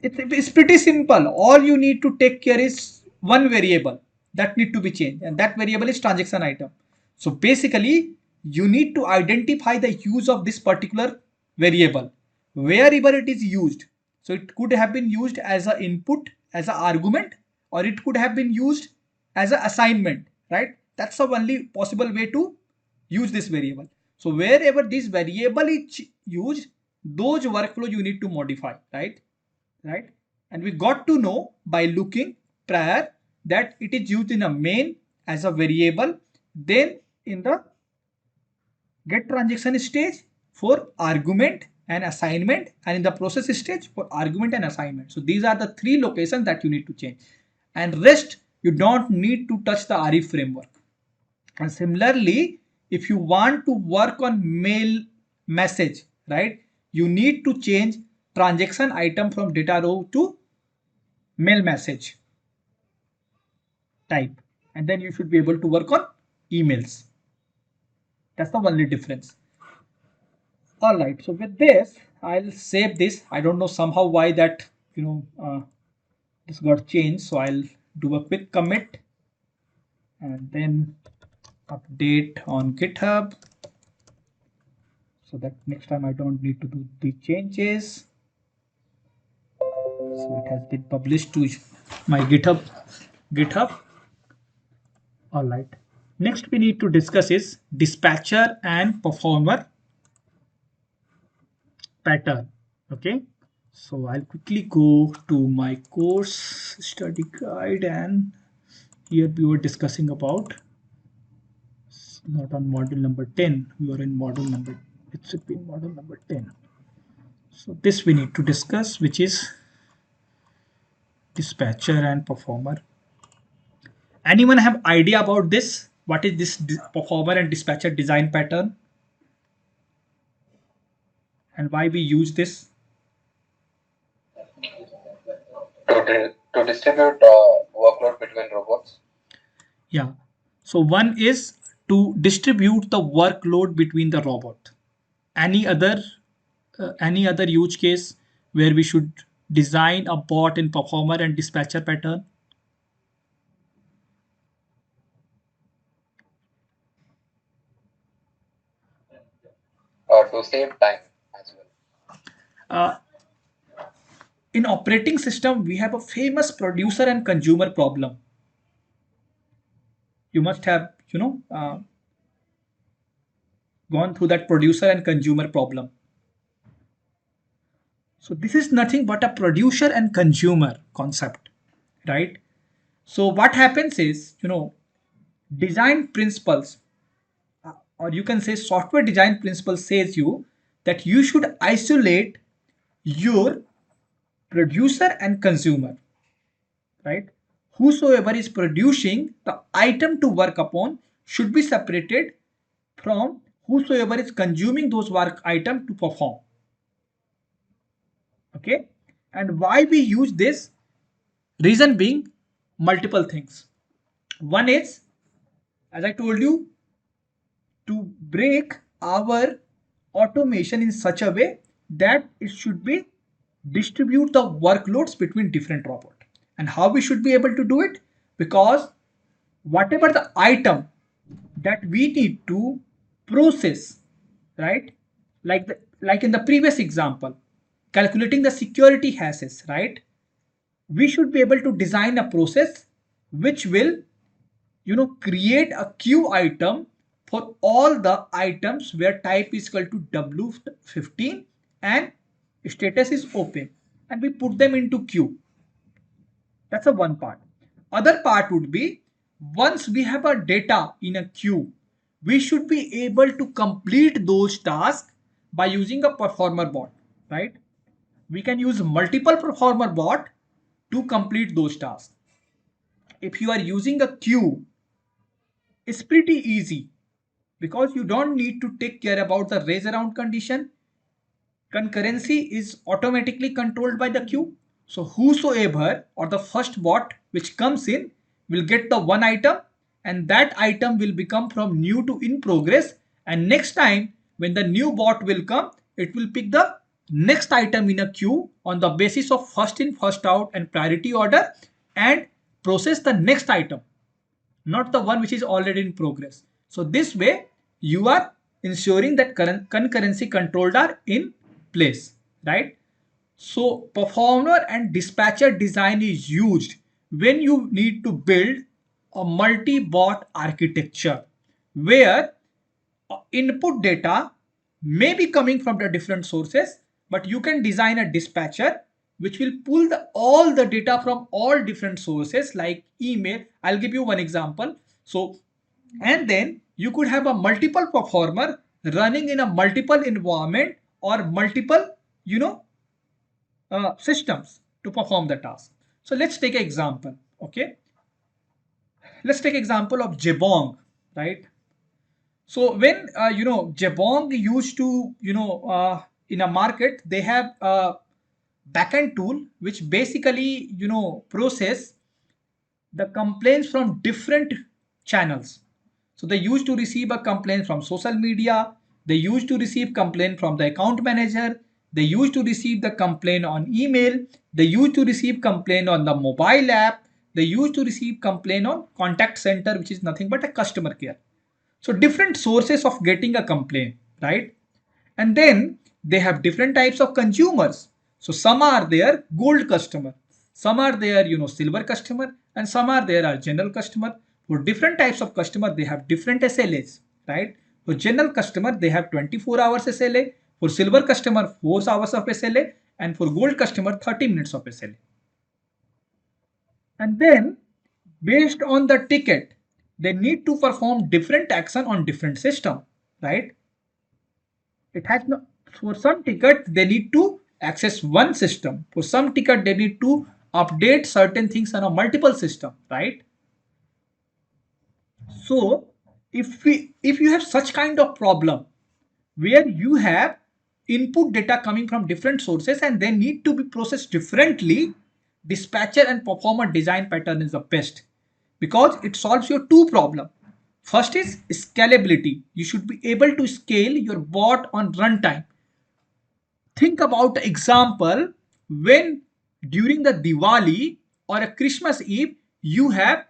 it's pretty simple. All you need to take care is one variable that need to be changed, and that variable is transaction item. So basically, you need to identify the use of this particular variable wherever it is used. So it could have been used as an input, as an argument, or it could have been used as an assignment, right? That's the only possible way to use this variable. So wherever this variable is used, those workflow you need to modify, right? And we got to know by looking prior that it is used in a main as a variable, then in the get transaction stage for argument and assignment, and in the process stage for argument and assignment. So these are the three locations that you need to change, and rest you don't need to touch the RE framework. And similarly, if you want to work on mail message, right, you need to change transaction item from data row to mail message type, and then you should be able to work on emails. That's the only difference. All right, so with this I'll save this. I don't know somehow why that this got changed, so I'll do a quick commit and then update on GitHub so that next time I don't need to do the changes. So it has been published to my GitHub. All right, next we need to discuss is dispatcher and performer pattern. Okay, so I'll quickly go to my course study guide and Here we were discussing about, not on module number 10, we were in module number, it should be module number 10. So this we need to discuss, which is dispatcher and performer. Anyone have idea about this? What is this performer and dispatcher design pattern? And why we use this? To distribute workload between robots. Yeah. So one is to distribute the workload between the robot. Any other use case where we should design a bot in performer and dispatcher pattern? To save time as well. In operating system, we have a famous producer and consumer problem. You must have, gone through that producer and consumer problem. So this is nothing but a producer and consumer concept, right? So what happens is, design principles, or you can say software design principle says you that you should isolate your producer and consumer, right? Whosoever is producing the item to work upon should be separated from whosoever is consuming those work item to perform. Okay, and why we use this? Reason being multiple things. One is, as I told you, to break our automation in such a way that it should be distribute the workloads between different robots. And how we should be able to do it? Because whatever the item that we need to process, right? Like in the previous example, calculating the security hashes, right? We should be able to design a process which will, create a queue item for all the items where type is equal to W15 and status is open, and we put them into queue. That's a one part. Other part would be, once we have a data in a queue, we should be able to complete those tasks by using a performer bot, right? We can use multiple performer bot to complete those tasks. If you are using a queue, it's pretty easy because you don't need to take care about the raise around condition. Concurrency is automatically controlled by the queue. So whosoever or the first bot which comes in will get the one item, and that item will become from new to in progress, and next time when the new bot will come, it will pick the next item in a queue on the basis of first in first out and priority order and process the next item, not the one which is already in progress. So this way you are ensuring that concurrency controlled are in place, right? So performer and dispatcher design is used when you need to build a multi-bot architecture where input data may be coming from the different sources, but you can design a dispatcher which will pull all the data from all different sources like email. I'll give you one example. So, and then you could have a multiple performer running in a multiple environment or multiple, systems to perform the task. So let's take an example. Okay, let's take example of Jabong, right? So when Jabong used to in a market, they have a backend tool which basically process the complaints from different channels. So they used to receive a complaint from social media, they used to receive complaint from the account manager, they used to receive the complaint on email, they used to receive complaint on the mobile app, they used to receive complaint on contact center, which is nothing but a customer care. So different sources of getting a complaint, right? And then they have different types of consumers. So some are their gold customer, some are their silver customer, and some are there are general customer. For different types of customer, they have different SLAs, right? For general customer, they have 24 hours SLA. For silver customer, 4 hours of SLA, and for gold customer, 30 minutes of SLA. And then Based on the ticket, they need to perform different action on different system, right? It has no, for some ticket they need to access one system. For some ticket they need to update certain things on a multiple system, right? So if you have such kind of problem where you have input data coming from different sources and they need to be processed differently, dispatcher and performer design pattern is the best because it solves your two problem. First is scalability. You should be able to scale your bot on runtime. Think about the example when during the Diwali or a Christmas Eve you have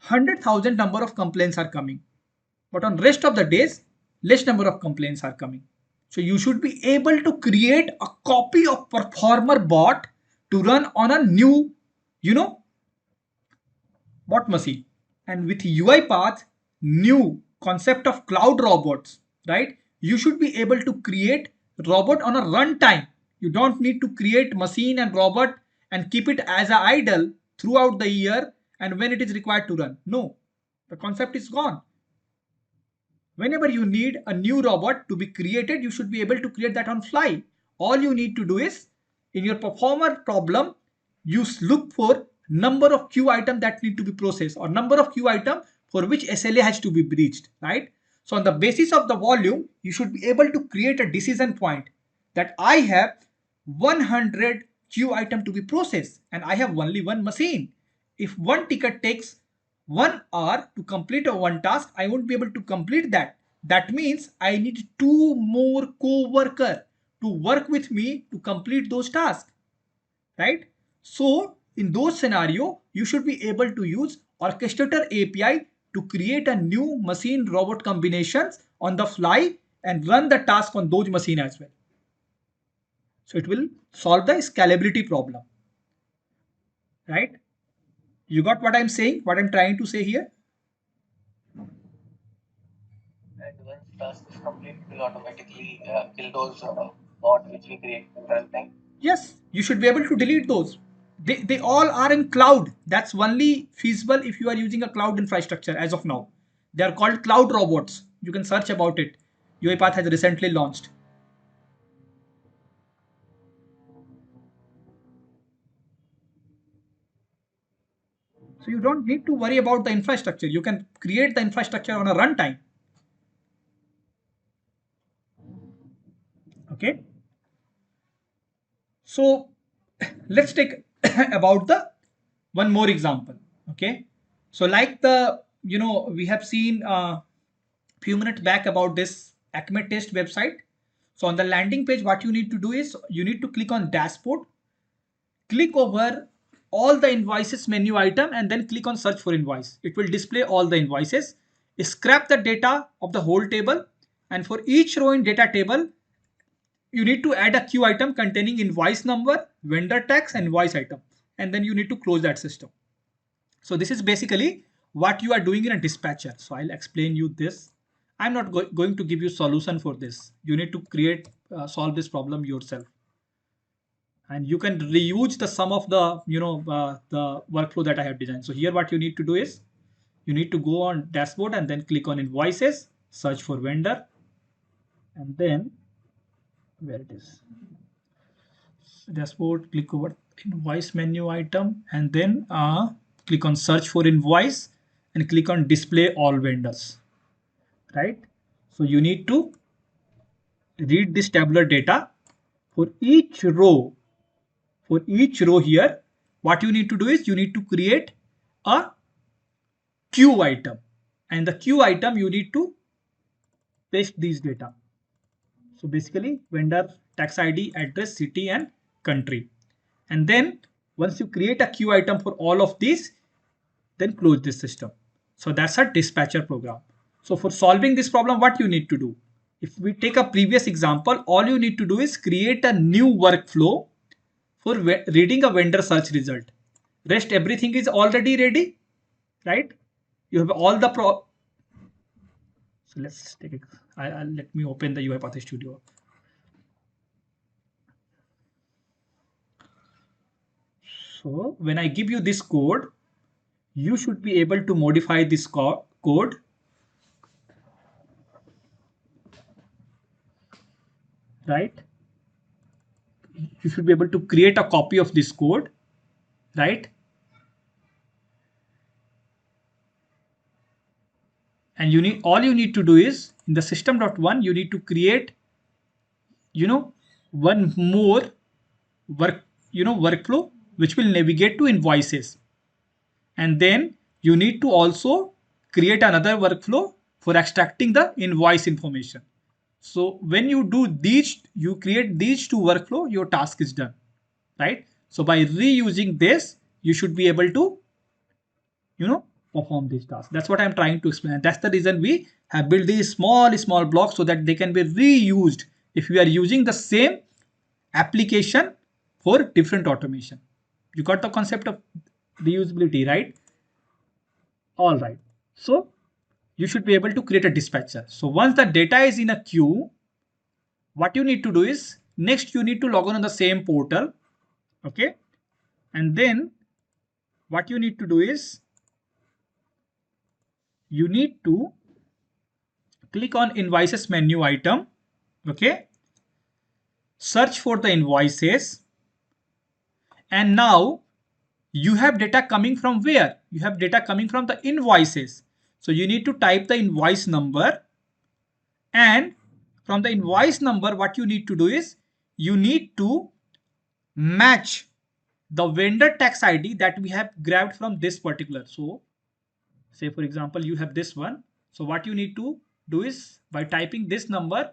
100,000 number of complaints are coming, but on rest of the days less number of complaints are coming. So you should be able to create a copy of performer bot to run on a new, bot machine. And with UiPath new concept of cloud robots, right? You should be able to create robot on a runtime. You don't need to create machine and robot and keep it as a idle throughout the year and when it is required to run. No, the concept is gone. Whenever you need a new robot to be created, you should be able to create that on fly. All you need to do is in your performer problem, you look for number of queue item that need to be processed or number of queue item for which SLA has to be breached, right? So on the basis of the volume, you should be able to create a decision point that I have 100 queue item to be processed and I have only one machine. If one ticket takes 1 hour to complete a one task, I won't be able to complete that. That means I need two more co-worker to work with me to complete those tasks, right? So in those scenario, you should be able to use orchestrator API to create a new machine robot combinations on the fly and run the task on those machine as well. So it will solve the scalability problem, right? You got what I'm saying, what I'm trying to say here? And once task is complete, it will automatically kill those bots which we create in runtime. Yes, you should be able to delete those. They all are in cloud. That's only feasible if you are using a cloud infrastructure as of now. They are called cloud robots. You can search about it. UiPath has recently launched. So you don't need to worry about the infrastructure. You can create the infrastructure on a runtime. Okay. So let's take about the one more example. Okay. So like we have seen few minutes back about this Acme test website. So on the landing page, what you need to do is you need to click on dashboard, click over all the invoices menu item and then click on search for invoice. It will display all the invoices. Scrap the data of the whole table and for each row in data table, you need to add a queue item containing invoice number, vendor tax, and invoice item. And then you need to close that system. So this is basically what you are doing in a dispatcher. So I'll explain you this. I'm not going to give you solution for this. You need to solve this problem yourself. And you can reuse the sum of the, the workflow that I have designed. So here what you need to do is you need to go on dashboard and then click on invoices, search for vendor, and then where it is dashboard, click over invoice menu item and then click on search for invoice and click on display all vendors, right? So you need to read this tabular data for each row. For each row here, what you need to do is you need to create a queue item and the queue item you need to paste these data. So basically vendor, tax ID, address, city and country. And then once you create a queue item for all of these, then close this system. So that's a dispatcher program. So for solving this problem, what you need to do? If we take a previous example, all you need to do is create a new workflow for reading a vendor search result. Rest everything is already ready, right? You have all the So let's take it. Let me open the UiPath Studio. So when I give you this code, you should be able to modify this code, right? You should be able to create a copy of this code, right? And all you need to do is in the system.1, you need to create, one more workflow which will navigate to invoices. And then you need to also create another workflow for extracting the invoice information. So when you do these, you create these two workflow, your task is done, right? So by reusing this, you should be able to, perform these tasks. That's what I'm trying to explain. That's the reason we have built these small blocks so that they can be reused if we are using the same application for different automation. You got the concept of reusability, right? All right. So you should be able to create a dispatcher. So once the data is in a queue, what you need to do is next you need to log on the same portal. Okay. And then what you need to do is you need to click on invoices menu item. Okay. Search for the invoices. And now you have data coming from where? You have data coming from the invoices. So you need to type the invoice number, and from the invoice number, what you need to do is you need to match the vendor tax ID that we have grabbed from this particular. So say for example, you have this one. So what you need to do is by typing this number,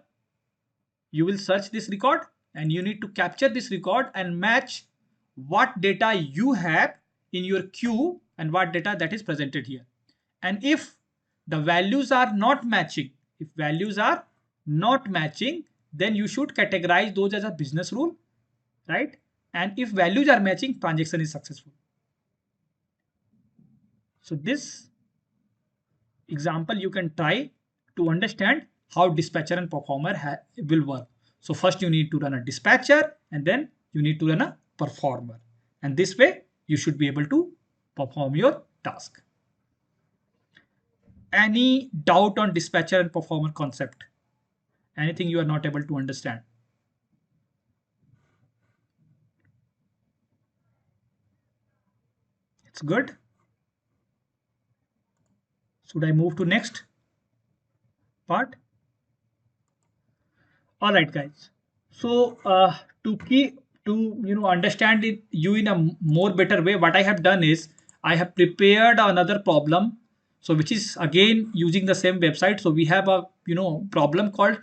you will search this record and you need to capture this record and match what data you have in your queue and what data that is presented here. And if the values are not matching, then you should categorize those as a business rule, right? And if values are matching, transaction is successful. So this example you can try to understand how dispatcher and performer will work. So first you need to run a dispatcher and then you need to run a performer. And this way you should be able to perform your task. Any doubt on dispatcher and performer concept? Anything you are not able to understand? It's good. Should I move to next part? All right, guys. So to understand you in a more better way, what I have done is I have prepared another problem. So which is again using the same website. So we have a problem called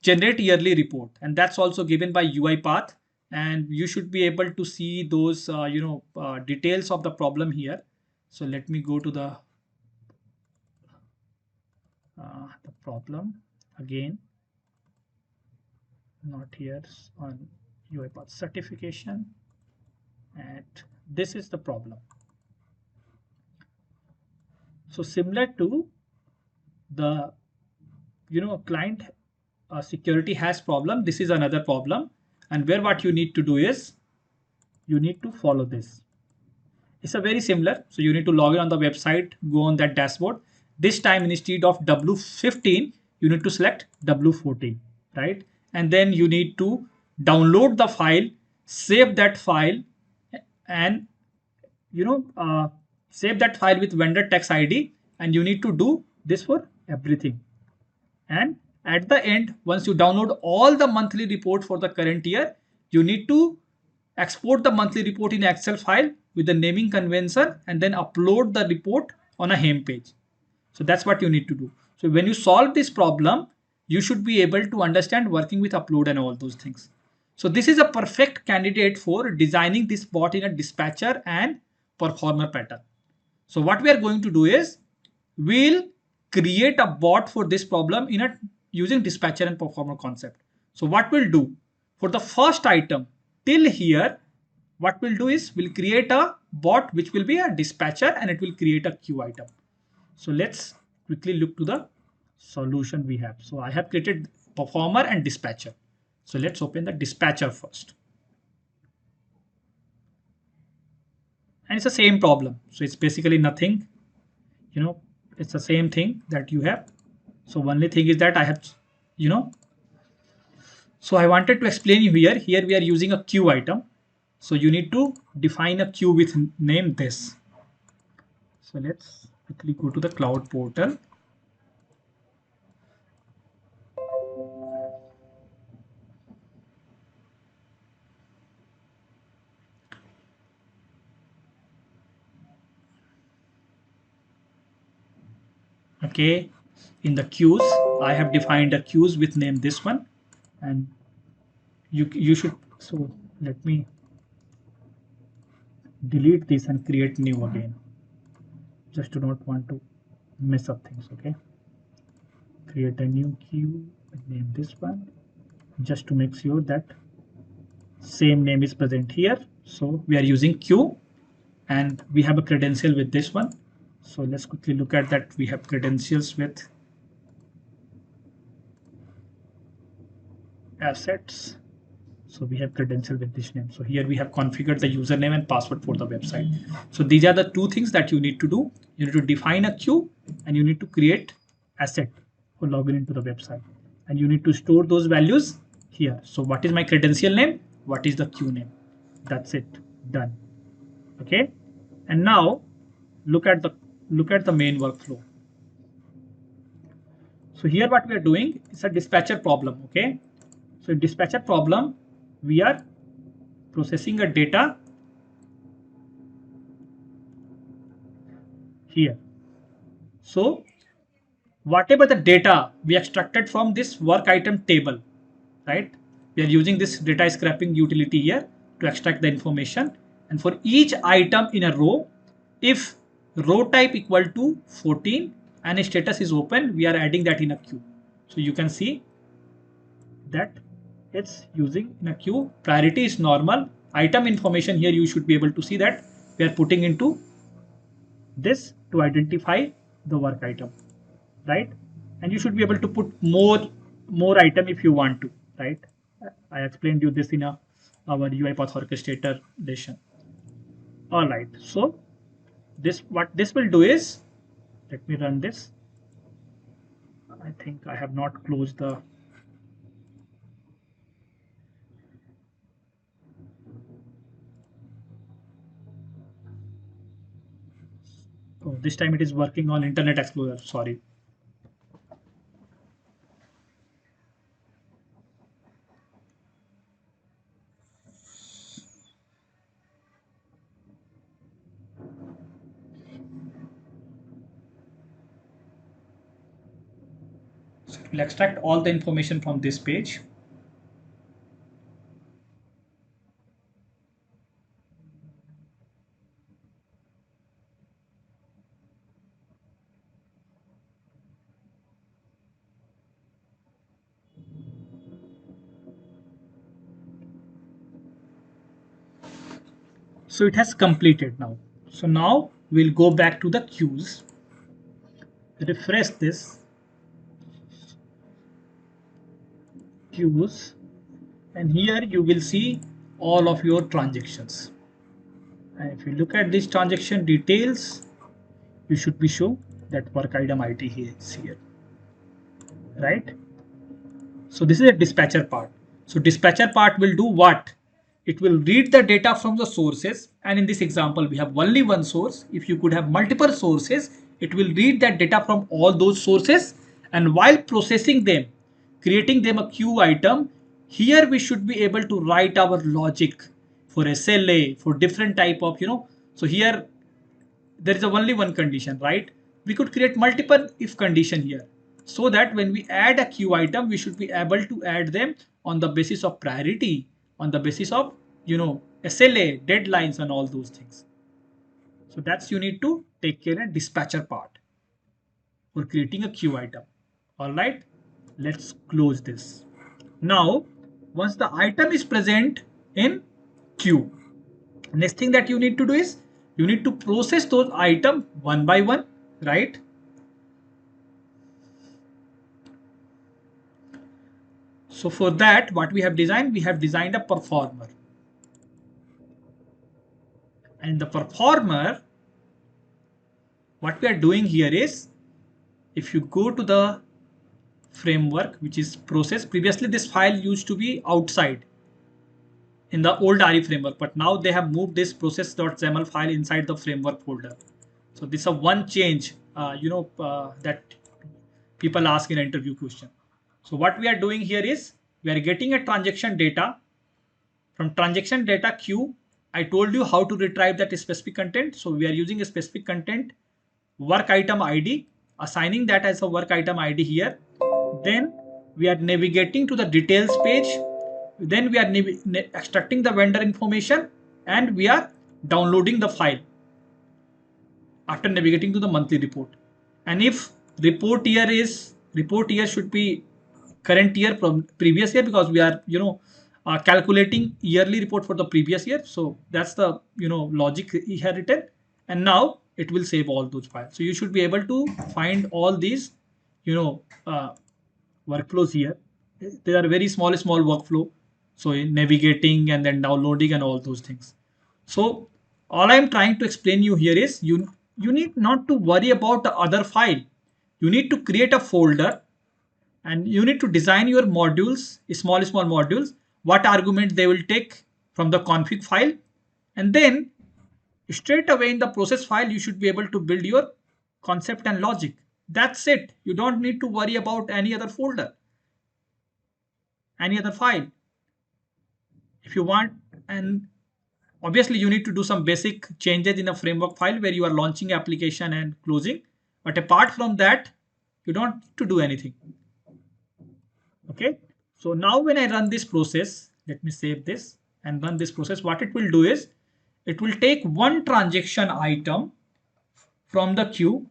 generate yearly report, and that's also given by UiPath. And you should be able to see those details of the problem here. So let me go to the problem again. Not here, on UiPath certification, and this is the problem. So similar to the client security has problem, this is another problem, and where what you need to do is you need to follow this. It's a very similar. So you need to log in on the website, go on that dashboard. This time instead of W15, you need to select W14, right? And then you need to download the file, save that file, and save that file with vendor tax ID. And you need to do this for everything. And at the end, once you download all the monthly report for the current year, you need to export the monthly report in Excel file with the naming convention and then upload the report on a home page. So that's what you need to do. So when you solve this problem, you should be able to understand working with upload and all those things. So this is a perfect candidate for designing this bot in a dispatcher and performer pattern. So what we are going to do is we'll create a bot for this problem using dispatcher and performer concept. So what we'll do for the first item till here, what we'll do is we'll create a bot which will be a dispatcher and it will create a queue item. So let's quickly look to the solution we have. So I have created performer and dispatcher. So let's open the dispatcher first. and it's the same problem. So it's basically nothing, it's the same thing that you have. So only thing is that I have, you know, so I wanted to explain you here. Here we are using a queue item. So you need to define a queue with name this. So let's quickly go to the cloud portal. Okay, in the queues, I have defined a queues with name this one, and you should. So let me delete this and create new again. Just do not want to mess up things. Okay, create a new queue and name this one, just to make sure that same name is present here. So we are using queue, and we have a credential with this one. So let's quickly look at that. We have credentials with assets. So we have credential with this name. So here we have configured the username and password for the website. So these are the two things that you need to do. You need to define a queue, and you need to create asset for login into the website, and you need to store those values here. So what is my credential name? What is the queue name? That's it. Done. Okay. And now look at the main workflow. So here what we are doing is a dispatcher problem. Okay. So in dispatcher problem, we are processing a data here. So whatever the data we extracted from this work item table, right? We are using this data scraping utility here to extract the information. And for each item in a row, if row type equal to 14 and status is open, we are adding that in a queue. So you can see that it's using in a queue. Priority is normal. Item information here, you should be able to see that we are putting into this to identify the work item, right? And you should be able to put more item if you want to, right? I explained you this in our UiPath orchestrator lesson. All right, so what this will do is, let me run this. I think I have not closed the oh, this time it is working on Internet Explorer, sorry. So it will extract all the information from this page. So it has completed now. So now we'll go back to the queues, refresh this queues, and here you will see all of your transactions. And if you look at this transaction details, you should be sure that work item ID here is here, right? So this is a dispatcher part. So dispatcher part will do what? It will read the data from the sources, and in this example we have only one source. If you could have multiple sources, it will read that data from all those sources, and while processing them, creating them a queue item, here we should be able to write our logic for SLA, for different type of, so here there is only one condition, right? We could create multiple if condition here, so that when we add a queue item, we should be able to add them on the basis of priority, on the basis of, SLA, deadlines, and all those things. So that's you need to take care of dispatcher part for creating a queue item. All right, let's close this. Now, once the item is present in queue, next thing that you need to do is you need to process those items one by one, right? So for that, what we have designed a performer, And the performer, what we are doing here is, if you go to the framework, which is process, previously this file used to be outside in the old RE framework, but now they have moved this process.xml file inside the framework folder. So this is a one change, that people ask in an interview question. So what we are doing here is, we are getting a transaction data. From transaction data queue, I told you how to retrieve that specific content. So we are using a specific content work item ID, assigning that as a work item ID here. Then we are navigating to the details page. Then we are extracting the vendor information, and we are downloading the file after navigating to the monthly report. And if report year should be current year from previous year, because we are calculating yearly report for the previous year. So that's the logic here written, and now it will save all those files. So you should be able to find all these workflows here. They are very small workflow. So in navigating and then downloading and all those things. So all I'm trying to explain you here is, you need not to worry about the other file. You need to create a folder, and you need to design your modules, small modules, what argument they will take from the config file, and then straight away in the process file you should be able to build your concept and logic. That's it. You don't need to worry about any other folder, any other file if you want. And obviously you need to do some basic changes in a framework file where you are launching application and closing, but apart from that you don't need to do anything. Okay, so now when I run this process, let me save this and run this process. What it will do is, it will take one transaction item from the queue.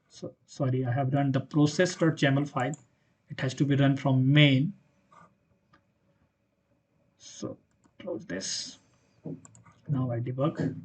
So sorry, I have run the process.yaml file. It has to be run from main. So close this. Now I debug.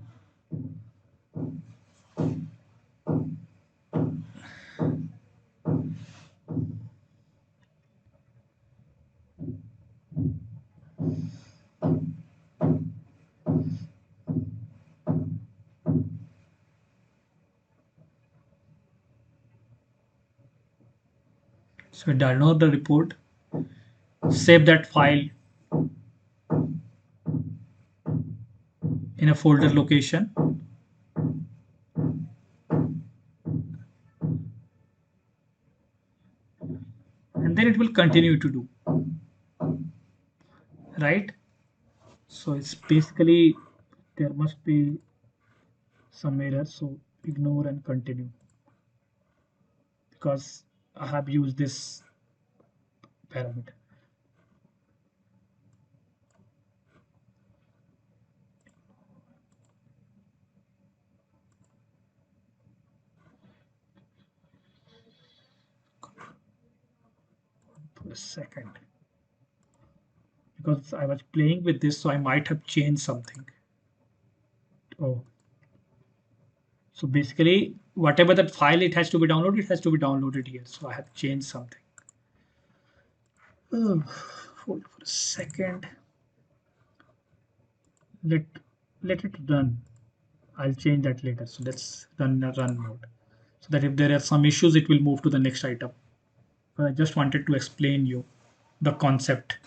So download the report, save that file in a folder location. And then it will continue to do, right? So it's basically, there must be some error, so ignore and continue, because I have used this parameter. For a second, because I was playing with this, so I might have changed something. Oh, so basically whatever that file it has to be downloaded, it has to be downloaded here. So I have changed something. Oh, hold for a second. Let it run. I'll change that later. So let's run mode, so that if there are some issues, it will move to the next item. But I just wanted to explain you the concept.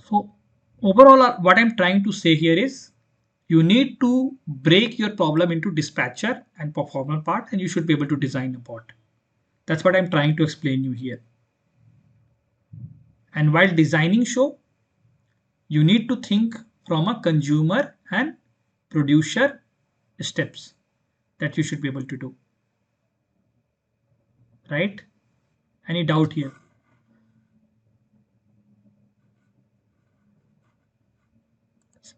So overall, what I'm trying to say here is, you need to break your problem into dispatcher and performer part, and you should be able to design a bot. That's what I'm trying to explain you here. And while designing show, you need to think from a consumer and producer steps that you should be able to do. Right? Any doubt here?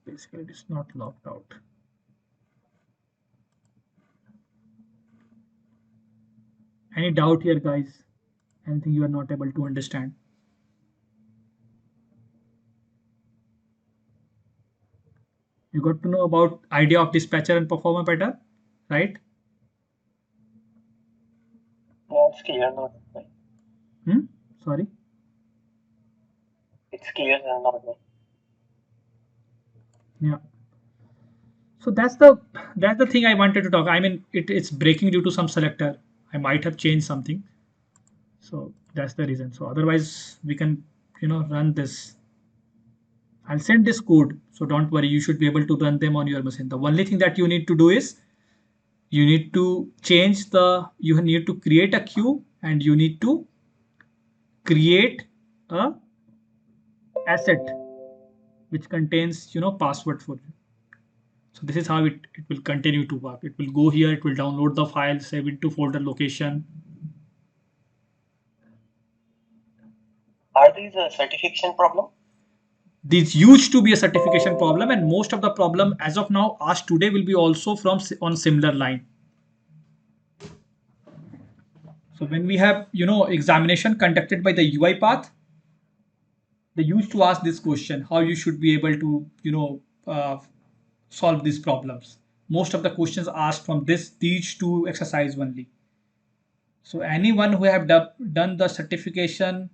Basically, it's not locked out. Any doubt here, guys? Anything you are not able to understand? You got to know about idea of dispatcher and performer pattern, right? Yeah, it's clear now. Sorry. It's clear now. Yeah. So that's the thing I wanted to talk. I mean, it's breaking due to some selector. I might have changed something. So that's the reason. So otherwise we can, run this. I'll send this code. So don't worry, you should be able to run them on your machine. The only thing that you need to do is you need to you need to create a queue, and you need to create a asset which contains, password for you. So this is how it will continue to work. It will go here, it will download the file, save it to folder location. Are these a certification problem? This used to be a certification problem, and most of the problem as of now asked today will be also from on similar line. So when we have, examination conducted by the UiPath, they used to ask this question, how you should be able to, solve these problems. Most of the questions asked from these two exercise only. So anyone who have done the certification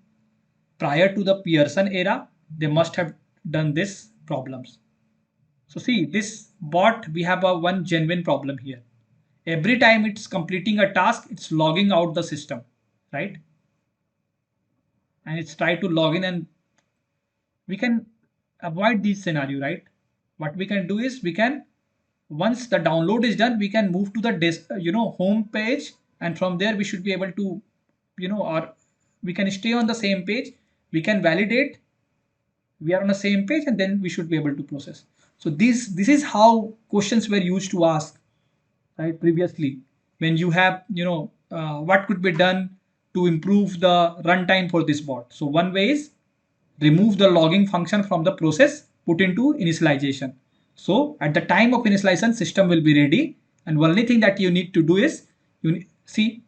prior to the Pearson era, they must have done this problems. So see, this bot, we have a one genuine problem here. Every time it's completing a task, it's logging out the system, right? And it's try to log in, and we can avoid this scenario, right? What we can do is once the download is done, we can move to the home page, and from there we should be able to, or we can stay on the same page. We can validate we are on the same page, and then we should be able to process. So this is how questions were used to ask, right? Previously, when you have, what could be done to improve the runtime for this bot. So one way is remove the logging function from the process, put into initialization. So at the time of initialization, system will be ready, and only thing that you need to do is see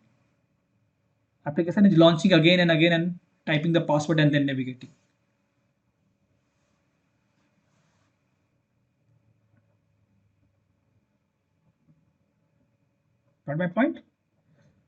application is launching again and again and typing the password and then navigating. Got my point?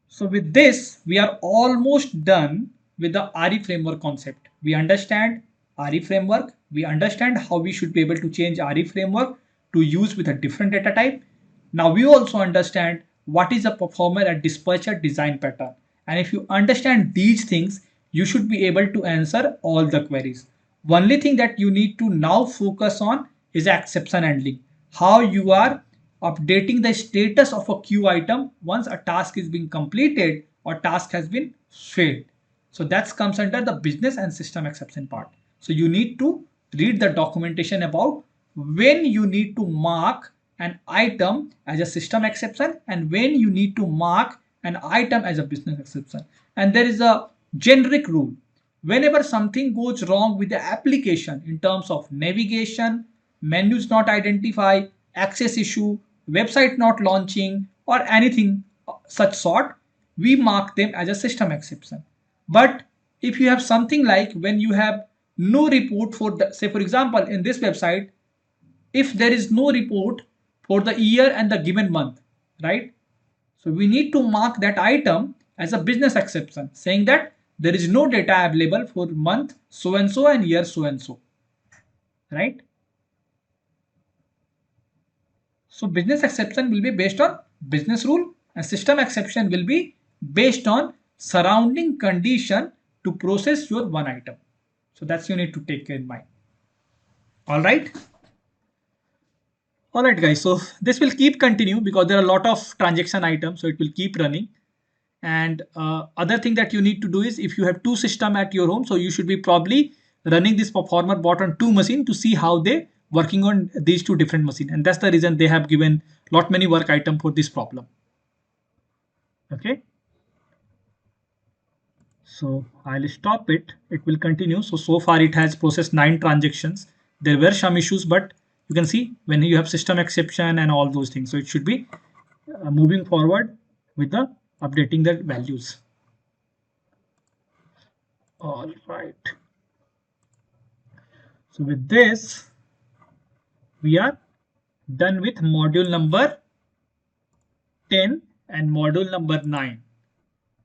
So with this, we are almost done with the RE framework concept. We understand RE framework. We understand how we should be able to change RE framework to use with a different data type. Now we also understand what is a performer and dispatcher design pattern. And if you understand these things, you should be able to answer all the queries. Only thing that you need to now focus on is exception handling. How you are updating the status of a queue item once a task is being completed or task has been failed. So that comes under the business and system exception part. So you need to read the documentation about when you need to mark an item as a system exception and when you need to mark an item as a business exception. And there is a generic rule. Whenever something goes wrong with the application in terms of navigation, menus not identify, access issue, website not launching, or anything such sort, we mark them as a system exception. But if you have something like when you have no report for the, say for example, in this website, if there is no report for the year and the given month, right? So we need to mark that item as a business exception, saying that there is no data available for month so and year so and so, right? So business exception will be based on business rule, and system exception will be based on surrounding condition to process your one item. So that's you need to take in mind. All right. All right, guys. So this will keep continue because there are a lot of transaction items, so it will keep running. And other thing that you need to do is if you have two system at your home, so you should be probably running this performer bot on two machine to see how they working on these two different machine. And that's the reason they have given lot many work item for this problem. Okay. So I'll stop it. It will continue. So far it has processed 9 transactions. There were some issues, but you can see when you have system exception and all those things. So it should be moving forward with the updating the values. All right. So with this, we are done with module number 10 and module number 9.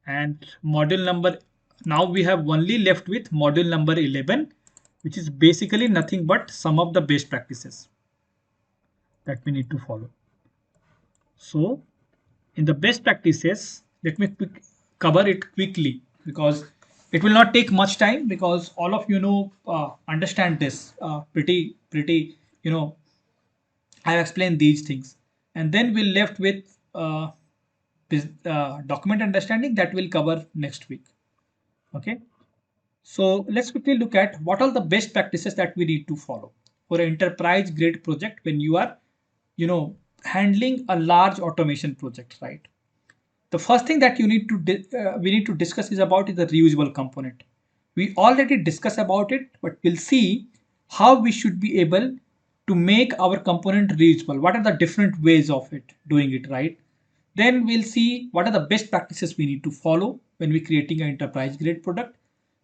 And module number, now we have only left with module number 11, which is basically nothing but some of the best practices that we need to follow. So in the best practices, let me cover it quickly because it will not take much time, because all of you know, understand this pretty, you know, I have explained these things. And then we're left with this document understanding that we'll cover next week. Okay. So let's quickly look at what are the best practices that we need to follow for an enterprise grade project when you are, handling a large automation project, right? The first thing that you need to we need to discuss is about the reusable component. We already discussed about it, but we'll see how we should be able to make our component reusable. What are the different ways of doing it, right? Then we'll see what are the best practices we need to follow when we're creating an enterprise grade product.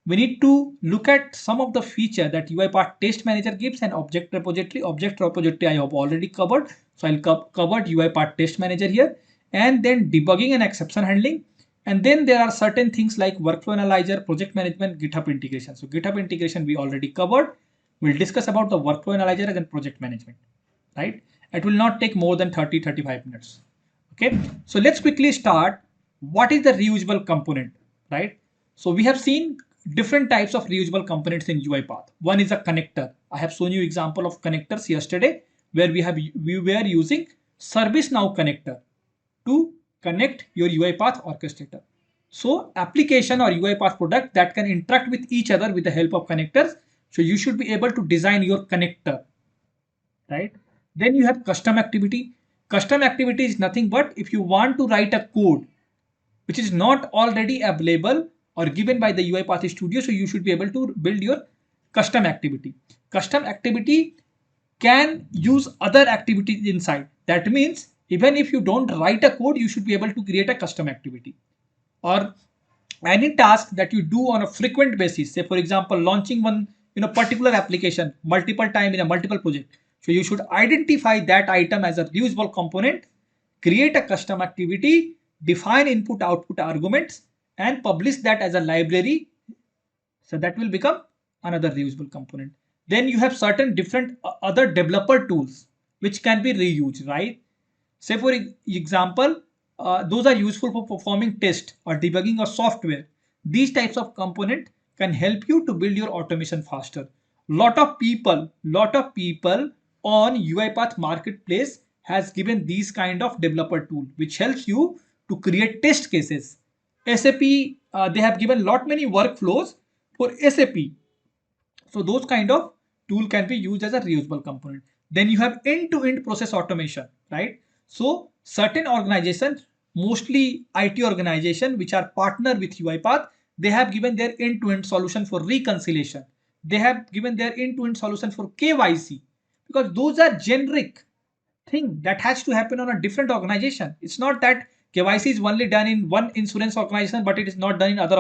We need to look at some of the feature that UiPath Test Manager gives and object repository. Object repository I have already covered. So I'll cover UiPath Test Manager here, and then debugging and exception handling. And then there are certain things like workflow analyzer, project management, GitHub integration. So GitHub integration we already covered. We'll discuss about the workflow analyzer and project management, right? It will not take more than 30-35 minutes. Okay, so let's quickly start. What is the reusable component, right? So we have seen different types of reusable components in UiPath. One is a connector. I have shown you example of connectors yesterday, where we were using ServiceNow connector to connect your UiPath orchestrator. So application or UiPath product that can interact with each other with the help of connectors. So you should be able to design your connector, right? Then you have custom activity. Custom activity is nothing but if you want to write a code which is not already available or given by the UiPath Studio, so you should be able to build your custom activity. Custom activity can use other activities inside. That means even if you don't write a code, you should be able to create a custom activity. Or any task that you do on a frequent basis, say for example launching one particular application multiple time in a multiple project, so you should identify that item as a reusable component, create a custom activity, define input output arguments, and publish that as a library. So that will become another reusable component. Then you have certain different other developer tools which can be reused, right? Say for example, those are useful for performing test or debugging of software. These types of component can help you to build your automation faster. Lot of people on UiPath Marketplace has given these kind of developer tool, which helps you to create test cases. SAP, they have given lot many workflows for SAP. So those kind of tool can be used as a reusable component. Then you have end-to-end process automation, right? So certain organizations, mostly IT organization, which are partner with UiPath, they have given their end-to-end solution for reconciliation. They have given their end-to-end solution for KYC, because those are generic thing that has to happen on a different organization. It's not that KYC is only done in one insurance organization, but it is not done in other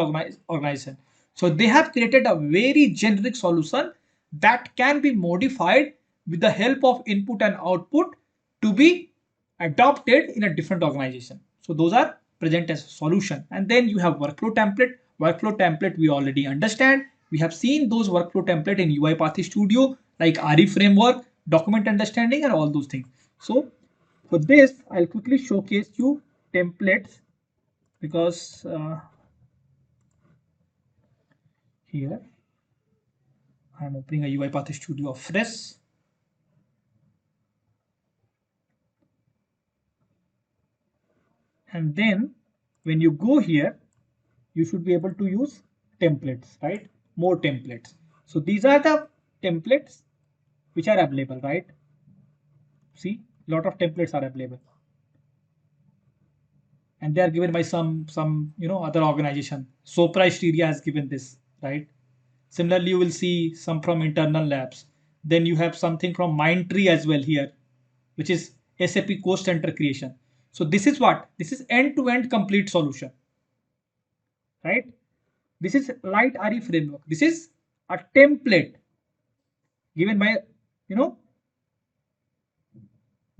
organization. So they have created a very generic solution that can be modified with the help of input and output to be adopted in a different organization. So those are present as a solution. And then you have workflow template. Workflow template we already understand. We have seen those workflow template in UiPath Studio, like RE framework, document understanding, and all those things. So for this, I'll quickly showcase you templates, because here I'm opening a UiPath Studio fresh. And then when you go here, you should be able to use templates, right? More templates. So these are the templates which are available, right? See, a lot of templates are available, and they are given by some other organization. Sopra Steria has given this, right? Similarly, you will see some from internal labs. Then you have something from Mindtree as well here, which is SAP Cost Center creation. So this is what? This is end-to-end complete solution, right? This is light RE framework. This is a template given by,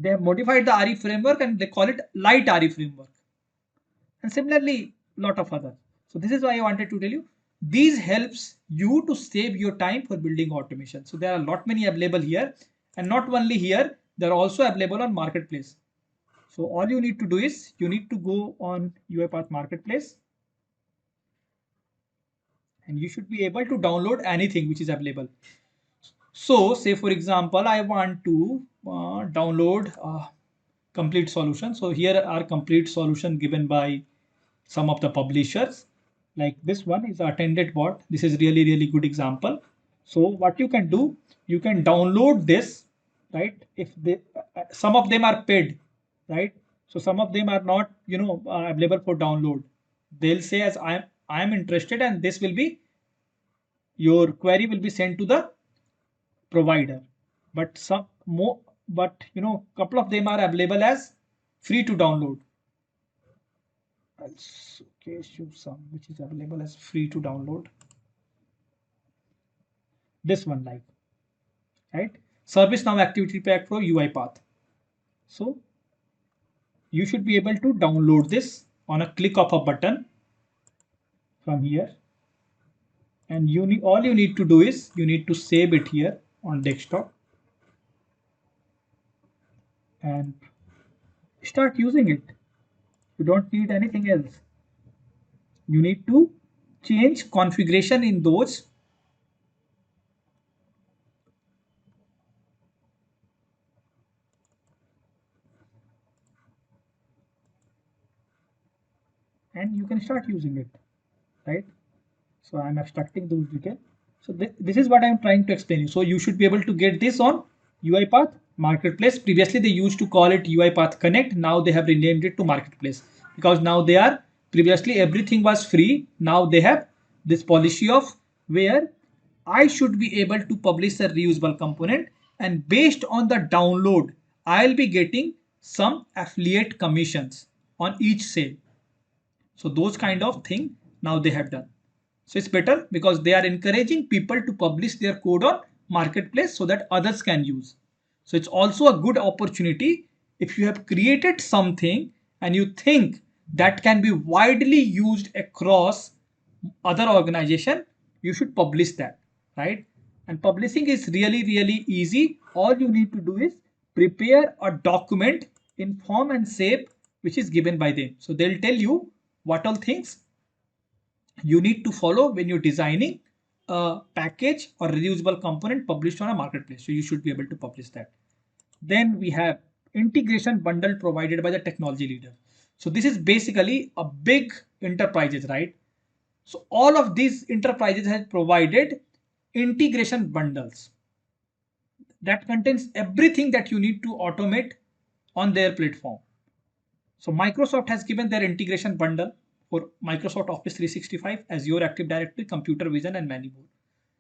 They have modified the RE framework and they call it light RE framework. And similarly, lot of others. So this is why I wanted to tell you, these helps you to save your time for building automation. So there are a lot many available here, and not only here, they're also available on marketplace. So all you need to do is you need to go on UiPath marketplace, and you should be able to download anything which is available. So say for example, I want to download a complete solution. So here are complete solution given by some of the publishers. Like this one is attended bot. This is really good example. So what you can do, you can download this, right? If they some of them are paid, right? So some of them are not available for download. They'll say as I'm interested, and this will be your query will be sent to the provider. But some more, but couple of them are available as free to download. I'll show some which is available as free to download. This one, like, right? ServiceNow Activity Pack Pro UiPath. So you should be able to download this on a click of a button from here. And all you need to do is you need to save it here on desktop and start using it. You don't need anything else. You need to change configuration in those. And you can start using it, right? So I'm extracting those details. So this is what I'm trying to explain you. So you should be able to get this on UiPath Marketplace. Previously, they used to call it UiPath Connect. Now they have renamed it to Marketplace because now they are, previously everything was free. Now they have this policy of where I should be able to publish a reusable component, and based on the download, I'll be getting some affiliate commissions on each sale. So those kind of thing now they have done. So it's better because they are encouraging people to publish their code on marketplace so that others can use. So it's also a good opportunity if you have created something and you think that can be widely used across other organization, you should publish that, right? And publishing is really easy. All you need to do is prepare a document in form and shape which is given by them. So they'll tell you what all things you need to follow when you're designing a package or reusable component published on a marketplace. So you should be able to publish that. Then we have integration bundle provided by the technology leader. So this is basically a big enterprises, right? So all of these enterprises have provided integration bundles that contains everything that you need to automate on their platform. So Microsoft has given their integration bundle for Microsoft Office 365, Azure Active Directory, Computer Vision, and many more.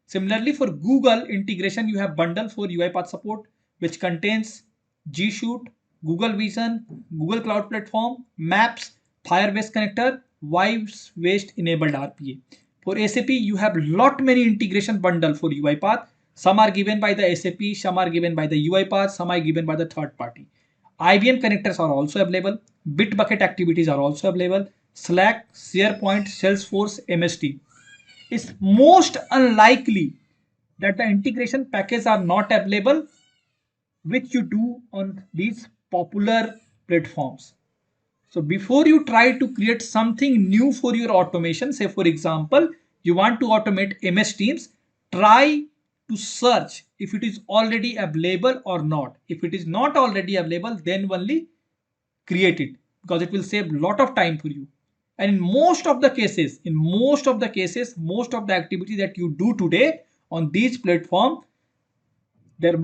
Similarly, for Google integration, you have bundle for UiPath support, which contains G Suite, Google Vision, Google Cloud Platform, Maps, Firebase Connector, Wives Waste enabled RPA. For SAP, you have lot many integration bundle for UiPath. Some are given by the SAP, some are given by the UiPath, some are given by the third party. IBM connectors are also available. Bitbucket activities are also available. Slack, SharePoint, Salesforce, MST. It's most unlikely that the integration packages are not available, which you do on these popular platforms. So before you try to create something new for your automation, say for example, you want to automate MS Teams, try to search if it is already available or not. If it is not already available, then only create it, because it will save a lot of time for you. And in most of the cases, most of the activity that you do today on these platforms, there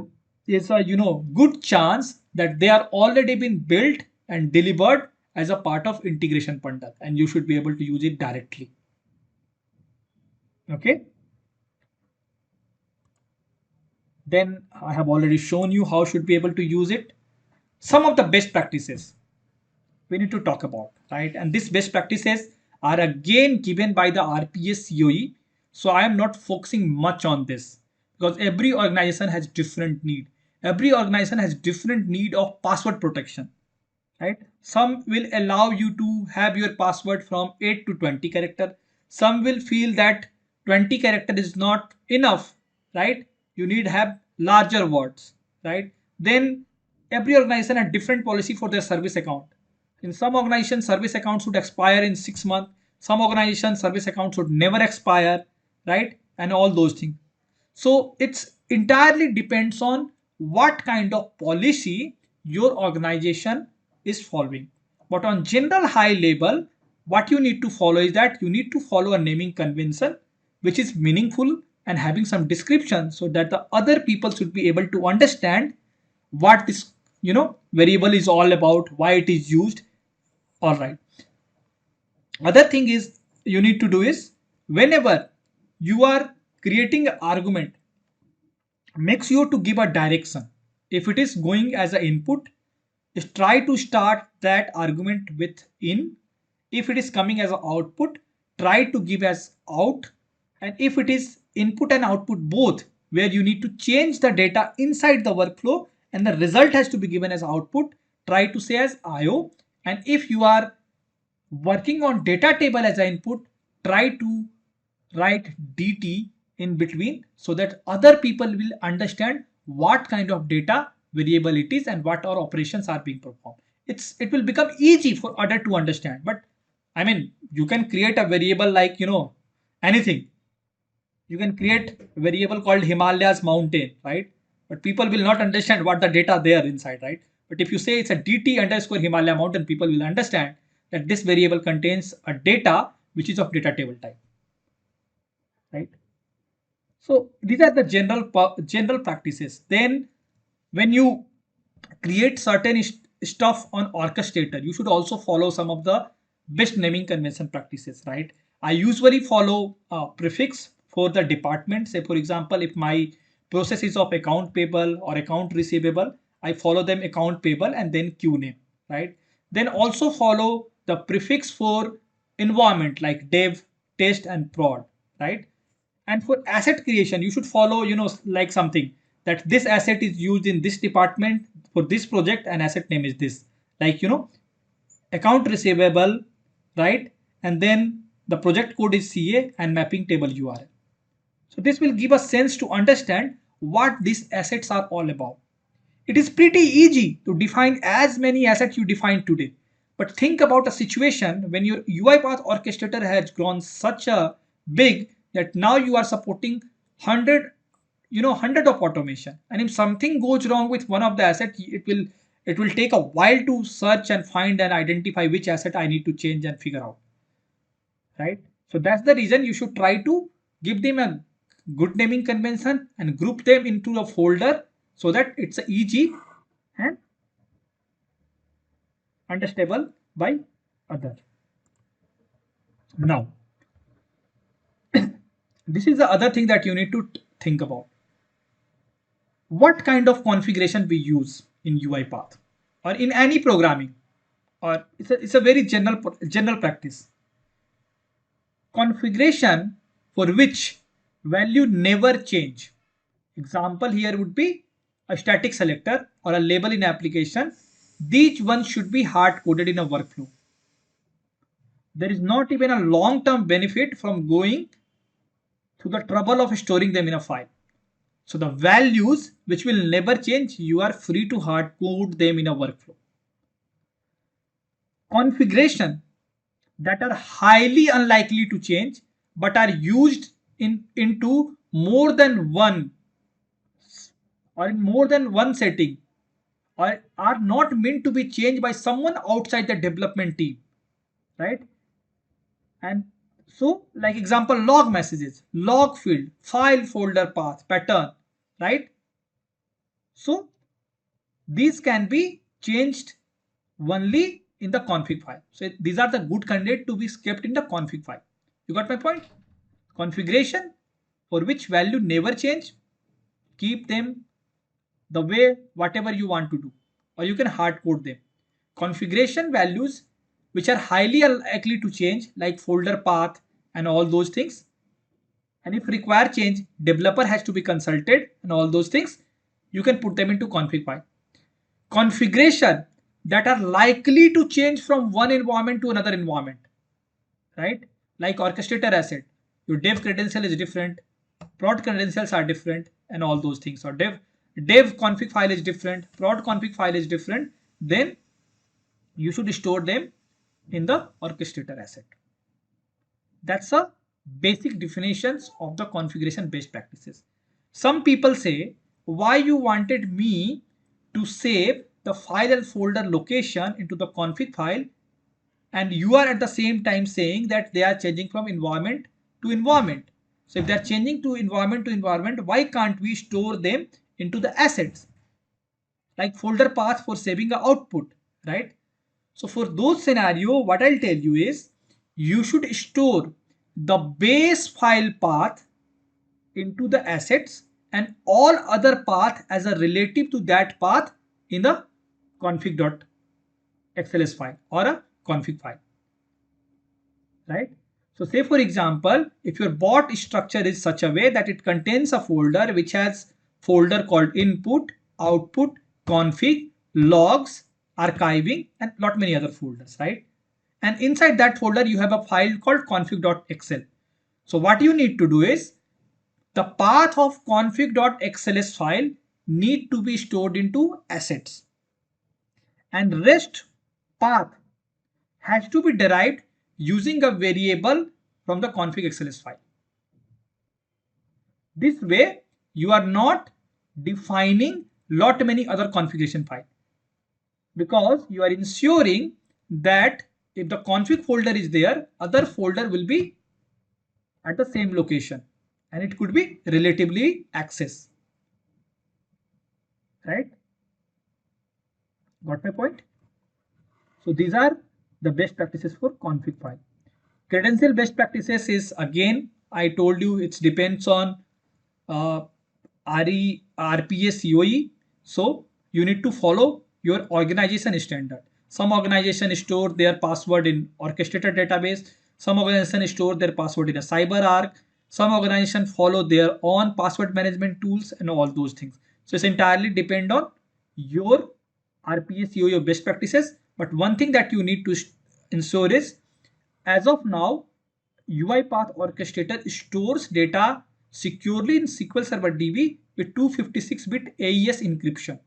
is a good chance that they are already been built and delivered as a part of integration bundle, and you should be able to use it directly. Okay. Then I have already shown you how should be able to use it. Some of the best practices we need to talk about, right? And these best practices are again given by the RPA COE. So I am not focusing much on this because every organization has different need. every organization has different need of password protection, right? Some will allow you to have your password from 8 to 20 character. Some will feel that 20 character is not enough, right? You need have larger words, right? Then every organization has different policy for their service account. In some organizations, service accounts should expire in 6 months. Some organizations, service accounts should never expire, right? And all those things. So it's entirely depends on what kind of policy your organization is following. But on general high level, what you need to follow is that you need to follow a naming convention which is meaningful and having some description so that the other people should be able to understand what this variable is all about, why it is used. All right. Other thing is you need to do is whenever you are creating an argument, make sure to give a direction. If it is going as an input, just try to start that argument with in. If it is coming as an output, try to give as out. And if it is input and output both, where you need to change the data inside the workflow and the result has to be given as output, try to say as IO. And if you are working on data table as an input, try to write DT in between so that other people will understand what kind of data variable it is and what our operations are being performed. It will become easy for other to understand. But I mean, you can create a variable like anything. You can create a variable called Himalayas mountain, right? But people will not understand what the data there inside, right? But if you say it's a DT underscore Himalaya mountain, people will understand that this variable contains a data which is of data table type, right? So these are the general practices. Then when you create certain stuff on orchestrator, you should also follow some of the best naming convention practices, right? I usually follow a prefix for the department. Say for example, if my process is of account payable or account receivable, I follow them account payable and then Q name, right? Then also follow the prefix for environment like dev, test and prod, right? And for asset creation, you should follow, like something that this asset is used in this department for this project and asset name is this. Like, account receivable, right? And then the project code is CA and mapping table URL. So this will give a sense to understand what these assets are all about. It is pretty easy to define as many assets you define today. But think about a situation when your UiPath orchestrator has grown such a big that now you are supporting 100 of automation. And if something goes wrong with one of the assets, it will take a while to search and find and identify which asset I need to change and figure out. Right? So that's the reason you should try to give them a good naming convention and group them into a folder so that it's easy and understandable by others. Now, this is the other thing that you need to think about. What kind of configuration we use in UiPath or in any programming, or it's a very general practice. Configuration for which value never change. Example here would be a static selector or a label in application. These ones should be hard coded in a workflow. There is not even a long-term benefit from going to the trouble of storing them in a file. So the values which will never change, you are free to hard code them in a workflow. Configuration that are highly unlikely to change but are used into more than one or in more than one setting or are not meant to be changed by someone outside the development team, right? And so like example, log messages, log field, file folder path, pattern, right? So these can be changed only in the config file. So these are the good candidate to be kept in the config file. You got my point? Configuration for which value never change, keep them the way whatever you want to do, or you can hard code them. Configuration values which are highly unlikely to change like folder path and all those things, and if require change, developer has to be consulted and all those things, you can put them into config file. Configuration that are likely to change from one environment to another environment, right? Like orchestrator asset, your dev credential is different, prod credentials are different, and all those things. Or dev config file is different, prod config file is different. Then you should store them in the orchestrator asset. That's a basic definitions of the configuration best practices. Some people say, why you wanted me to save the file and folder location into the config file, and you are at the same time saying that they are changing from environment to environment. So if they are changing to environment, why can't we store them into the assets, like folder path for saving the output, right? So for those scenario, what I'll tell you is you should store the base file path into the assets and all other path as a relative to that path in the config.xls file or a config file, right? So say for example, if your bot structure is such a way that it contains a folder which has folder called input, output, config, logs, archiving, and lot many other folders, right? And inside that folder you have a file called config.xl. So what you need to do is the path of config.xls file need to be stored into assets, and rest path has to be derived using a variable from the config.xls file. This way you are not defining lot many other configuration file, because you are ensuring that if the config folder is there, other folder will be at the same location and it could be relatively accessed, right? Got my point? So these are the best practices for config file. Credential best practices is, again, I told you it depends on RPA COE. So you need to follow your organization standard. Some organizations store their password in orchestrator database. Some organizations store their password in a CyberArk. Some organizations follow their own password management tools and all those things. So it's entirely depend on your RPA COE, your best practices. But one thing that you need to ensure is, as of now, UiPath Orchestrator stores data securely in SQL Server DB with 256-bit AES encryption,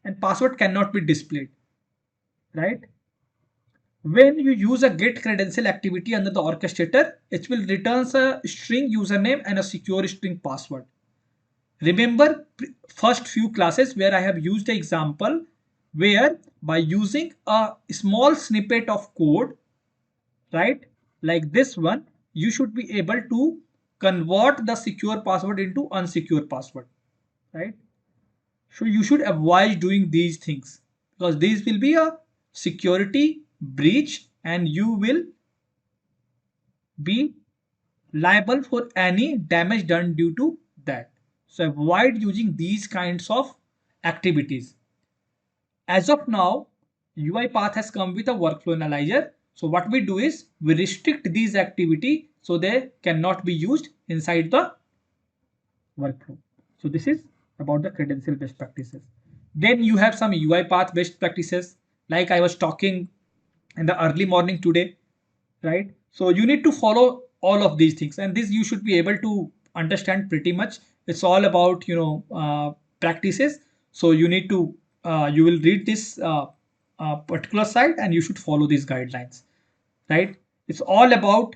and password cannot be displayed, right? When you use a get credential activity under the orchestrator, it will return a string username and a secure string password. Remember first few classes where I have used the example where by using a small snippet of code, right, like this one, you should be able to convert the secure password into unsecure password, right? So you should avoid doing these things, because these will be a security breach and you will be liable for any damage done due to that. So avoid using these kinds of activities. As of now, UiPath has come with a workflow analyzer. So what we do is we restrict these activity so they cannot be used inside the workflow. So this is about the credential best practices. Then you have some UiPath best practices, like I was talking in the early morning today, right? So you need to follow all of these things, and this you should be able to understand pretty much. It's all about practices. So you need to you will read this particular site and you should follow these guidelines, right? It's all about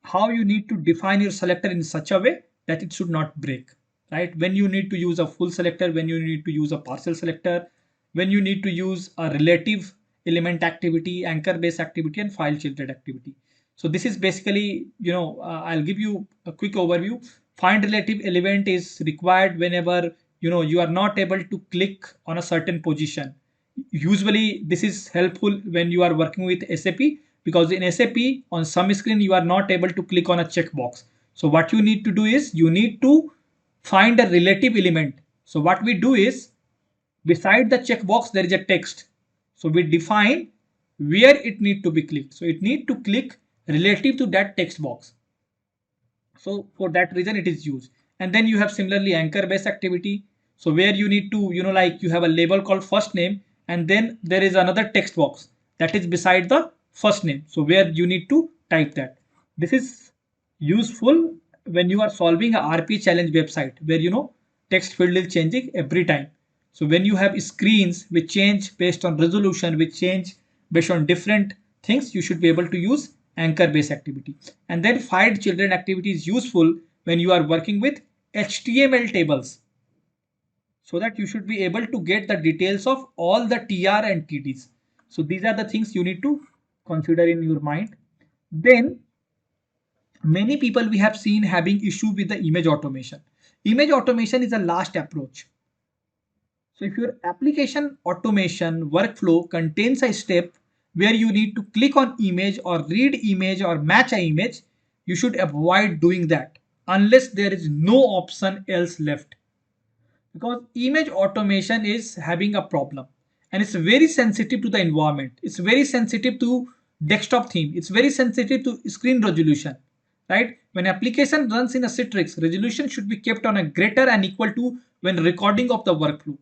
how you need to define your selector in such a way that it should not break, right? When you need to use a full selector, when you need to use a partial selector, when you need to use a relative element activity, anchor base activity, and file children activity. So this is basically, I'll give you a quick overview. Find relative element is required whenever you are not able to click on a certain position. Usually this is helpful when you are working with SAP, because in SAP on some screen you are not able to click on a checkbox. So what you need to do is you need to find a relative element. So what we do is, beside the checkbox there is a text. So we define where it need to be clicked. So it need to click relative to that text box. So for that reason it is used. And then you have similarly anchor based activity. So where you need to, like you have a label called first name, and then there is another text box that is beside the first name. So where you need to type that. This is useful when you are solving a RP challenge website where text field is changing every time. So when you have screens which change based on resolution, which change based on different things, you should be able to use anchor based activity. And then find children activity is useful when you are working with HTML tables, so that you should be able to get the details of all the TR and TDs. So these are the things you need to consider in your mind. Then many people we have seen having issue with the image automation. Image automation is a last approach. So if your application automation workflow contains a step where you need to click on image or read image or match an image, you should avoid doing that unless there is no option else left, because image automation is having a problem and it's very sensitive to the environment. It's very sensitive to desktop theme. It's very sensitive to screen resolution, right? When application runs in a Citrix, resolution should be kept on a greater and equal to when recording of the workflow.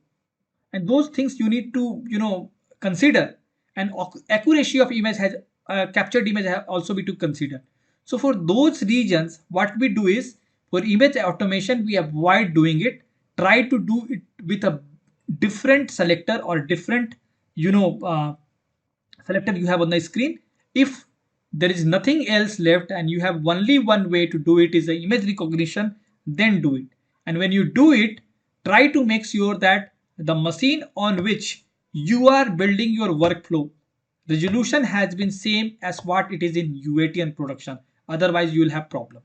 And those things you need to, consider. And accuracy of image has captured image have also be to consider. So for those regions, what we do is for image automation, we avoid doing it. Try to do it with a different selector or different, selector you have on the screen. If there is nothing else left and you have only one way to do it is the image recognition, then do it. And when you do it, try to make sure that the machine on which you are building your workflow resolution has been same as what it is in UAT and production. Otherwise you will have problem.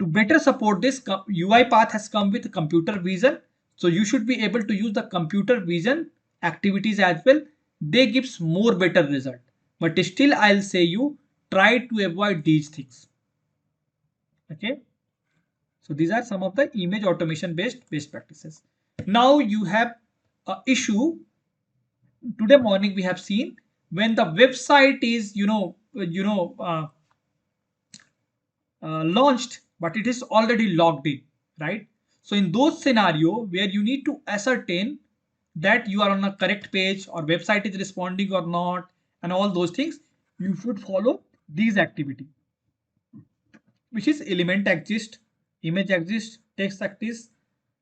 To better support this, UiPath has come with computer vision. So you should be able to use the computer vision activities as well. They gives more better result. But still I'll say you try to avoid these things. Okay. So these are some of the image automation based best practices. Now you have an issue. Today morning we have seen when the website is launched, but it is already logged in, right? So in those scenario where you need to ascertain that you are on a correct page or website is responding or not and all those things, you should follow these activity, which is element exist, image exist, text exist,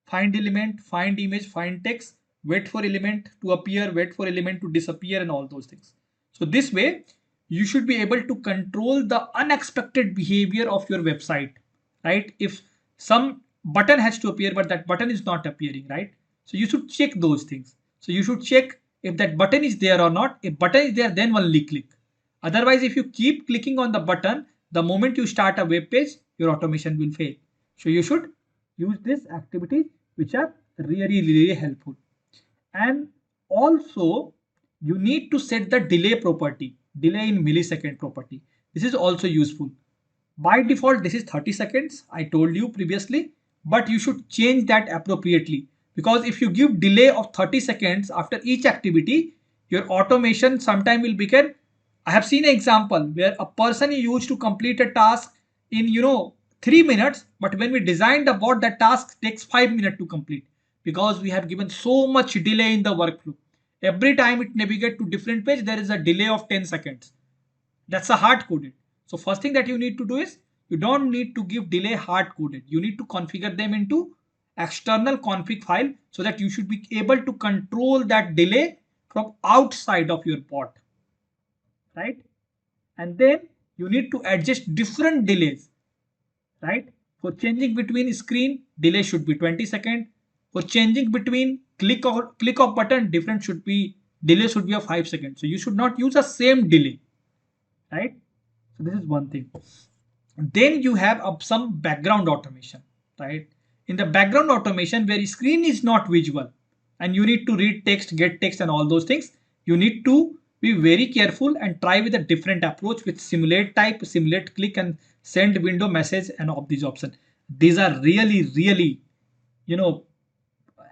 find element, find image, find text, wait for element to appear, wait for element to disappear, and all those things. So this way you should be able to control the unexpected behavior of your website, right? If some button has to appear but that button is not appearing, right? So you should check those things. So you should check if that button is there or not. If button is there, then only click. Otherwise, if you keep clicking on the button, the moment you start a web page, your automation will fail. So you should use these activities which are really helpful. And also you need to set the delay property, delay in millisecond property. This is also useful. By default, this is 30 seconds. I told you previously, but you should change that appropriately, because if you give delay of 30 seconds after each activity, your automation sometime will become. I have seen an example where a person used to complete a task in 3 minutes, but when we designed the bot, that task takes 5 minutes to complete because we have given so much delay in the workflow. Every time it navigate to different page, there is a delay of 10 seconds. That's a hard coded. So first thing that you need to do is you don't need to give delay hard coded. You need to configure them into external config file so that you should be able to control that delay from outside of your bot, right? And then you need to adjust different delays, right? For changing between screen, delay should be 20 seconds. For changing between click of button, different should be delay should be of 5 seconds. So you should not use the same delay, right? So this is one thing. Then you have some background automation, right? In the background automation where screen is not visual and you need to read text, get text and all those things, you need to be very careful and try with a different approach with simulate type, simulate click and send window message and all these options. These are really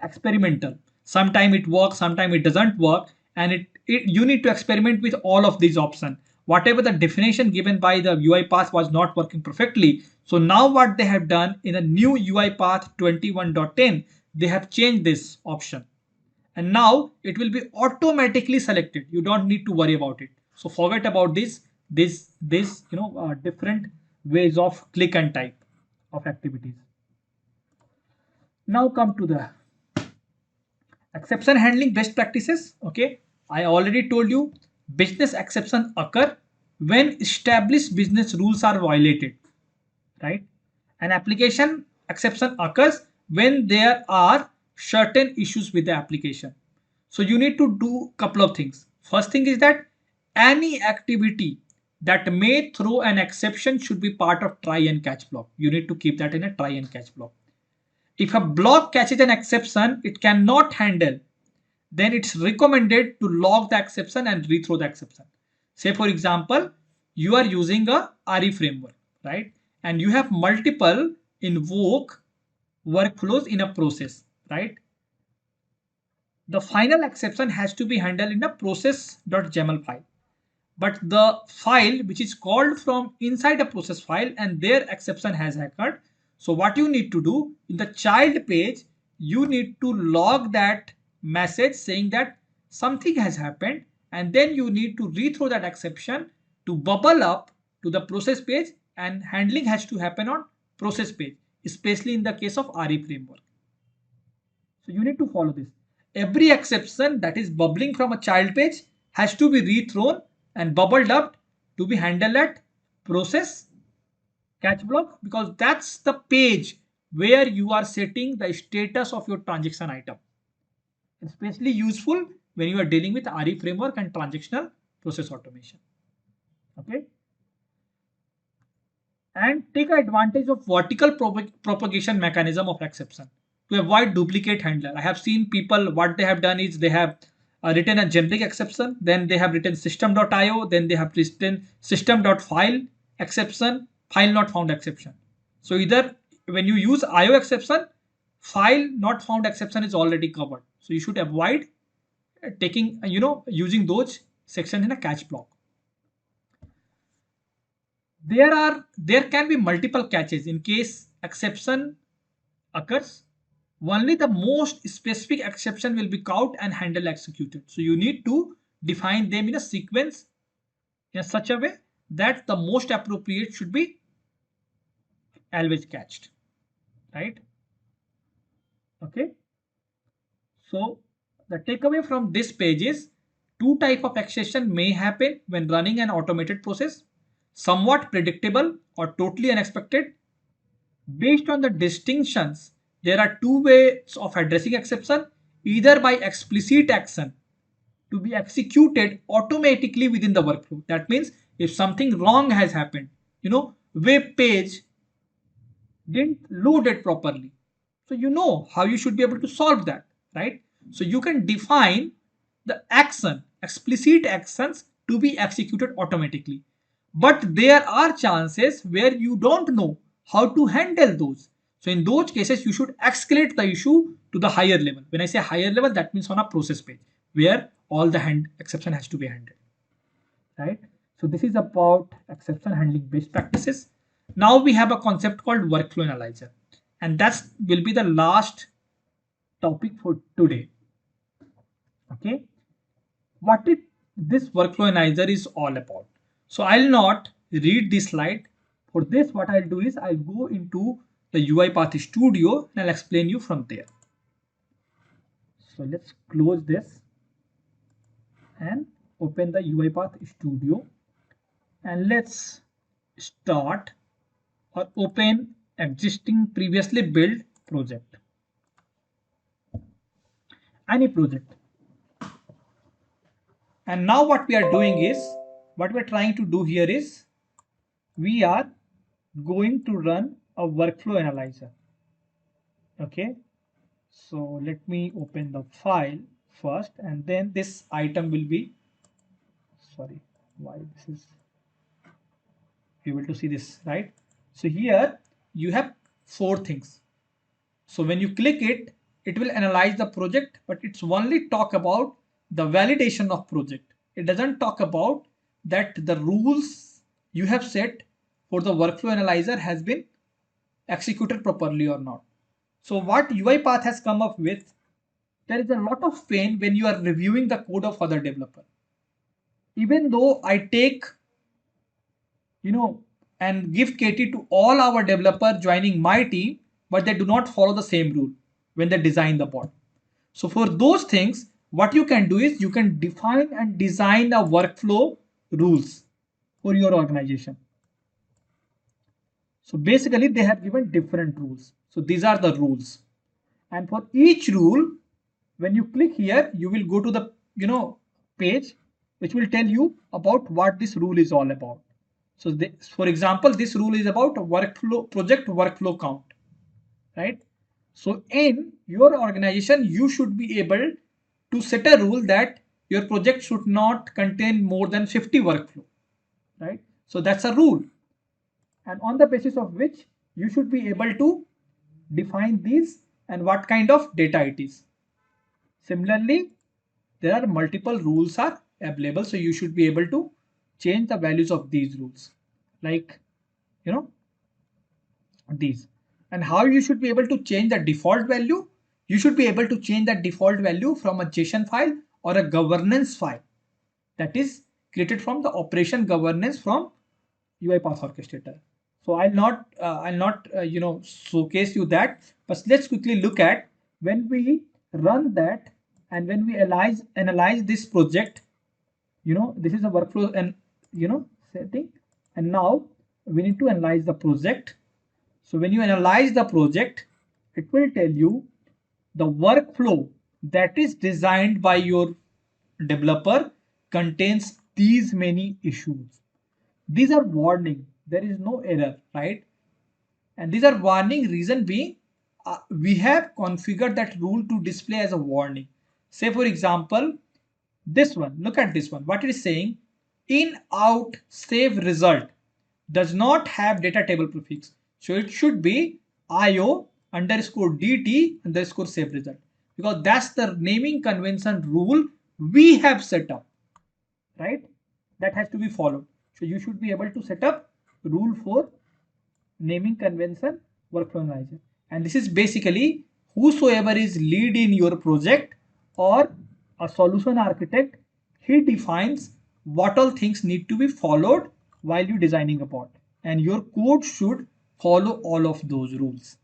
experimental. Sometimes it works, sometimes it doesn't work, and you need to experiment with all of these options. Whatever the definition given by the UiPath was not working perfectly, So now what they have done in a new UiPath 21.10, they have changed this option. And now it will be automatically selected. You don't need to worry about it. So forget about this different ways of click and type of activities. Now come to the exception handling best practices. Okay, I already told you business exception occur when established business rules are violated, right? An application exception occurs when there are certain issues with the application. So you need to do a couple of things. First thing is that any activity that may throw an exception should be part of try and catch block. You need to keep that in a try and catch block. If a block catches an exception it cannot handle, then it's recommended to log the exception and rethrow the exception. Say for example, you are using a RE framework, right? And you have multiple invoke workflows in a process, right? The final exception has to be handled in a process.yml file. But the file which is called from inside a process file and their exception has occurred. So what you need to do in the child page, you need to log that message saying that something has happened, and then you need to rethrow that exception to bubble up to the process page, and handling has to happen on process page, especially in the case of RE framework. So you need to follow this. Every exception that is bubbling from a child page has to be rethrown and bubbled up to be handled at process catch block, because that's the page where you are setting the status of your transaction item. Especially useful when you are dealing with RE framework and transactional process automation. Okay. And take advantage of vertical propagation mechanism of exception to avoid duplicate handler. I have seen people, what they have done is they have written a generic exception, then they have written system.io, then they have written system.file exception, file not found exception. So either when you use IO exception, file not found exception is already covered. So you should avoid taking, using those sections in a catch block. There can be multiple catches in case exception occurs. Only the most specific exception will be caught and handled executed. So you need to define them in a sequence in such a way that the most appropriate should be always catched, right? Okay. So the takeaway from this page is two types of exception may happen when running an automated process: somewhat predictable or totally unexpected. Based on the distinctions, there are two ways of addressing exception: either by explicit action to be executed automatically within the workflow. That means if something wrong has happened, web page didn't load it properly. So you know how you should be able to solve that, right? So you can define the action, explicit actions to be executed automatically. But there are chances where you don't know how to handle those. So in those cases, you should escalate the issue to the higher level. When I say higher level, that means on a process page where all the exception has to be handled, right? So this is about exception handling best practices. Now we have a concept called workflow analyzer, and that will be the last topic for today. Okay, what this workflow analyzer is all about. So I'll not read this slide. For this, what I'll do is I'll go into the UiPath Studio and I'll explain you from there. So let's close this and open the UiPath Studio, and let's start or open existing previously built project, any project. And now what we are doing is, what we're trying to do here is we are going to run a workflow analyzer. Okay, so let me open the file first, and then this item will be, sorry, why this is able to see this, right? So here you have 4 things. So when you click it, it will analyze the project, but it's only talk about the validation of project. It doesn't talk about that the rules you have set for the workflow analyzer has been executed properly or not. So what UiPath has come up with, there is a lot of pain when you are reviewing the code of other developer. Even though I take, and give KT to all our developer joining my team, but they do not follow the same rule when they design the bot. So for those things, what you can do is you can define and design a workflow rules for your organization. So basically they have given different rules. So these are the rules. And for each rule, when you click here, you will go to the page which will tell you about what this rule is all about. So for example, this rule is about workflow project workflow count, right? So in your organization, you should be able to set a rule that your project should not contain more than 50 workflow, right? So that's a rule, and on the basis of which you should be able to define these and what kind of data it is. Similarly, there are multiple rules are available, so you should be able to change the values of these rules, like these. And how you should be able to change the default value? You should be able to change that default value from a JSON file or a governance file that is created from the operation governance from UiPath Orchestrator. So I'll not showcase you that, but let's quickly look at when we run that and when we analyze this project. This is a workflow and setting, and now we need to analyze the project. So when you analyze the project, it will tell you the workflow that is designed by your developer contains these many issues. These are warning. There is no error, right? And these are warning, reason being we have configured that rule to display as a warning. Say for example, this one, look at this one. What it is saying, in out save result does not have data table prefix. So it should be IO underscore DT underscore save result, because that's the naming convention rule we have set up, right? That has to be followed. So you should be able to set up rule for naming convention workflow analyzer. And this is basically whosoever is lead in your project or a solution architect, he defines what all things need to be followed while you designing a bot, and your code should follow all of those rules.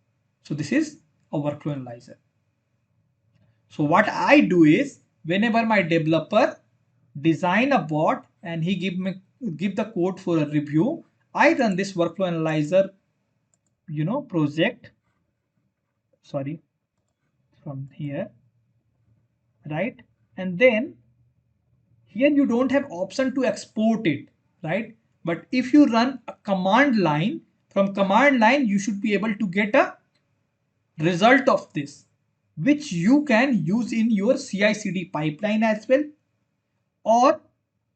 So this is a workflow analyzer. So what I do is, whenever my developer design a bot and he give the code for a review, I run this workflow analyzer project, sorry, from here, right? And then here you don't have option to export it, right? But if you run a command line, from command line you should be able to get a result of this, which you can use in your CI/CD pipeline as well, or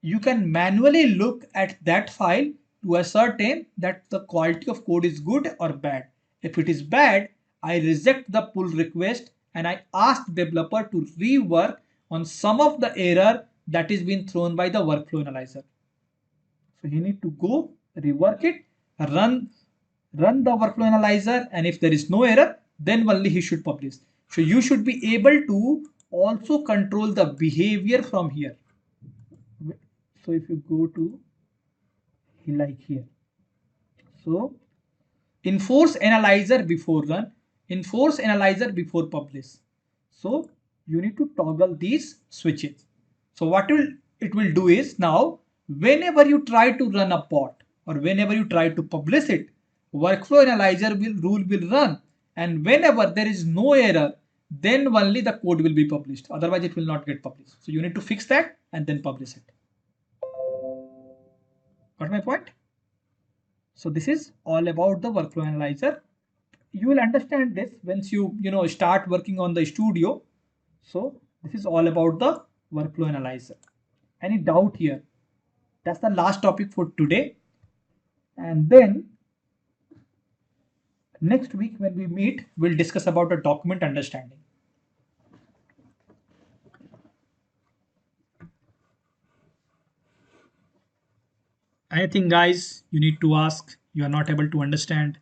you can manually look at that file to ascertain that the quality of code is good or bad. If it is bad, I reject the pull request and I ask developer to rework on some of the error that is being thrown by the workflow analyzer. So you need to go rework it, run the workflow analyzer, and if there is no error, then only he should publish. So you should be able to also control the behavior from here. So if you go to like here, so enforce analyzer before run, enforce analyzer before publish. So you need to toggle these switches. So what it will do is, now whenever you try to run a bot or whenever you try to publish it, workflow analyzer rule will run, and whenever there is no error, then only the code will be published, otherwise it will not get published. So you need to fix that and then publish it. Got my point? So this is all about the workflow analyzer. You will understand this once you start working on the studio. So this is all about the workflow analyzer. Any doubt here? That's the last topic for today. And then next week when we meet, we'll discuss about the document understanding. Anything guys you need to ask, you are not able to understand?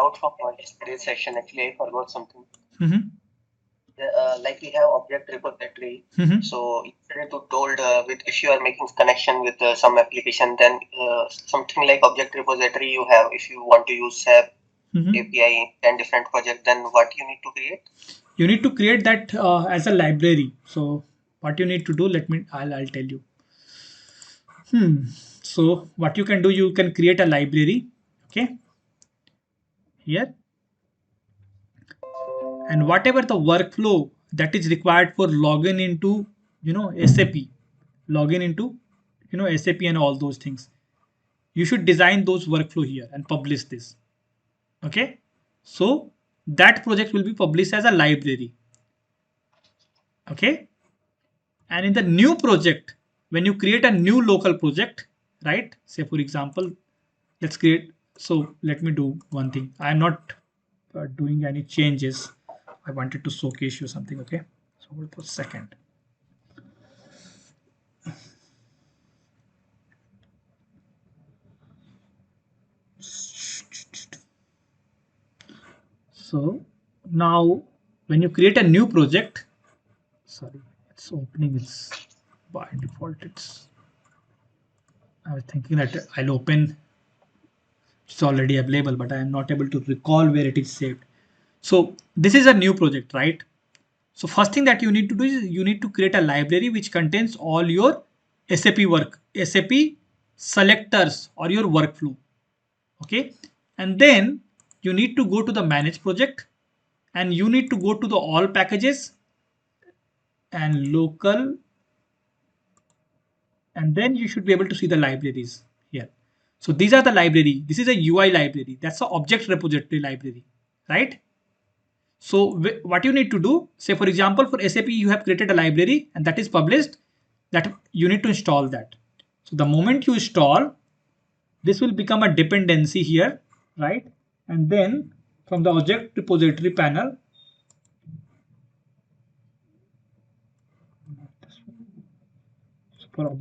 doubt from today's session. Actually, I forgot something. Mm-hmm. Like we have object repository. Mm-hmm. So yesterday you told with if you are making connection with some application, then something like object repository you have. If you want to use SAP Mm-hmm. API and different project, then what you need to create? You need to create that as a library. So what you need to do, I'll tell you. So what you can do, you can create a library. Okay, here, and whatever the workflow that is required for login into SAP, login into SAP and all those things, you should design those workflow here and publish this. Okay, so that project will be published as a library. Okay, and in the new project, when you create a new local project, right, say for example, let's create, so let me do one thing. I am not doing any changes. I wanted to showcase you something. Okay, so hold for a second. So now when you create a new project, sorry, it's opening, it's by default, I was thinking that I'll open, it's already available, but I am not able to recall where it is saved. So this is a new project, right? So first thing that you need to do is you need to create a library which contains all your SAP work, SAP selectors or your workflow. Okay, and then you need to go to the manage project, and you need to go to the all packages and local, and then you should be able to see the libraries here. So these are the library. This is a UI library. That's the object repository library, right? So what you need to do, say for example, for SAP, you have created a library and that is published, that you need to install that. So the moment you install, this will become a dependency here, right? And then from the object repository panel, for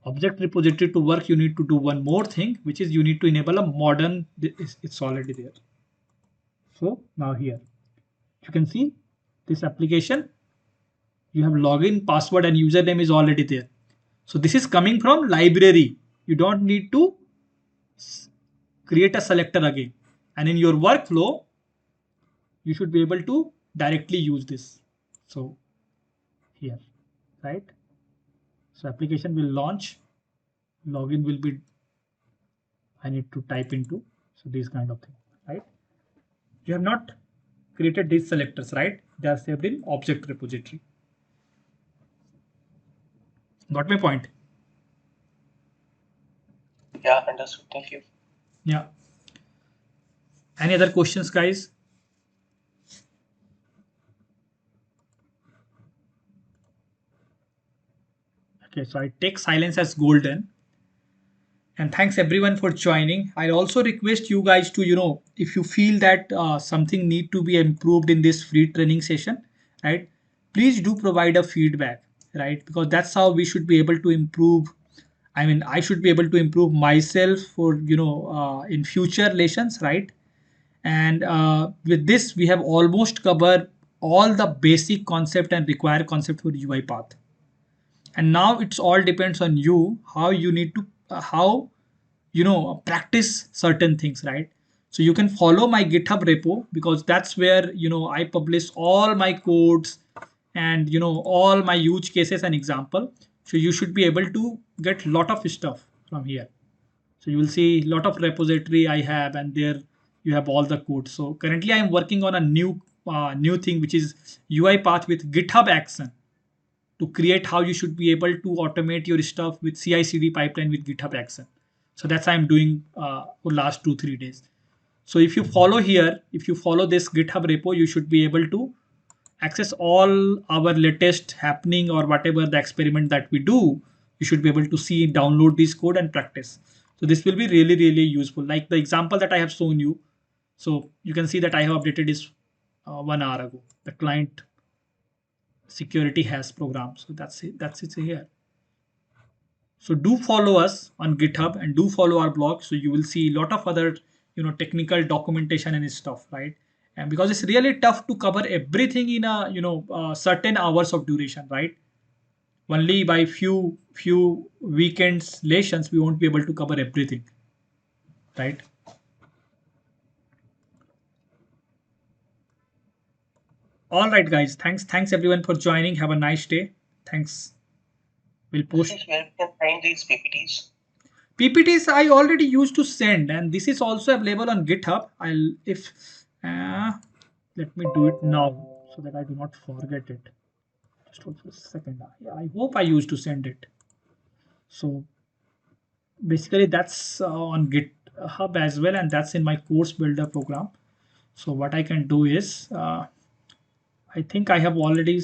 object repository to work, you need to do one more thing, which is you need to enable a modern, it's already there. So now here, you can see this application, you have login, password and username is already there. So this is coming from library. You don't need to create a selector again. And in your workflow, you should be able to directly use this. So here, right? So application will launch, login will be, I need to type into, so this kind of thing, right? You have not created these selectors, right? They are saved in object repository. Got my point? Yeah, understood. Thank you. Yeah. Any other questions, guys? Okay, so I take silence as golden. And thanks everyone for joining. I also request you guys to, if you feel that something need to be improved in this free training session, right? Please do provide a feedback, right? Because that's how we should be able to improve. I mean, I should be able to improve myself for, in future lessons, right? And with this, we have almost covered all the basic concept and required concept for UiPath. And now it's all depends on you, how you need to, how practice certain things, right? So you can follow my GitHub repo, because that's where I publish all my codes and all my use cases and example. So you should be able to get lot of stuff from here. So you will see lot of repository I have, and there you have all the code. So currently I am working on a new thing, which is UiPath with GitHub Action, to create how you should be able to automate your stuff with CI/CD pipeline with GitHub Action. So that's I'm doing for last 2-3 days. So if you follow here, if you follow this GitHub repo, you should be able to access all our latest happening or whatever the experiment that we do. You should be able to see, download this code and practice. So this will be really, really useful. Like the example that I have shown you. So you can see that I have updated this 1 hour ago. The client security has program. So that's it. That's it here. So do follow us on GitHub and do follow our blog. So you will see a lot of other technical documentation and stuff, right? And because it's really tough to cover everything in a certain hours of duration, right? Only by few weekends lessons we won't be able to cover everything, right? All right, guys. Thanks everyone for joining. Have a nice day. Thanks. We'll post. This is where we can find these PPTs. PPTs I already used to send, and this is also available on GitHub. Let me do it now so that I do not forget it. Just hold for a second. Yeah, I hope I used to send it. So basically that's on GitHub as well, and that's in my course builder program. So what I can do is, I think I have already.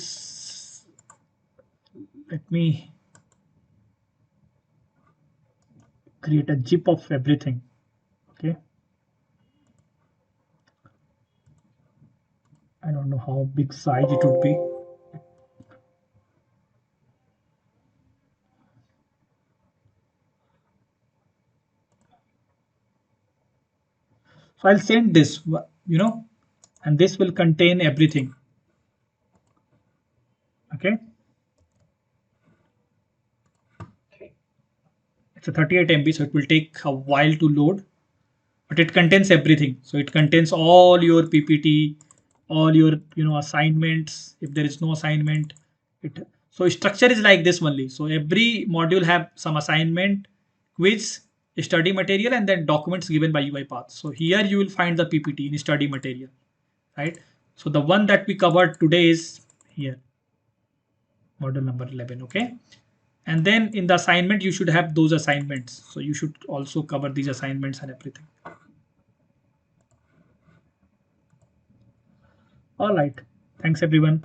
Let me create a zip of everything. Okay. I don't know how big size it would be. So I'll send this, and this will contain everything. Okay. It's a 38 MB, so it will take a while to load, but it contains everything. So it contains all your PPT, all your assignments. If there is no assignment, so structure is like this only. So every module have some assignment, quiz, study material, and then documents given by UiPath. So here you will find the PPT in study material, right? So the one that we covered today is here, module number 11. Okay. And then in the assignment, you should have those assignments. So you should also cover these assignments and everything. All right. Thanks, everyone.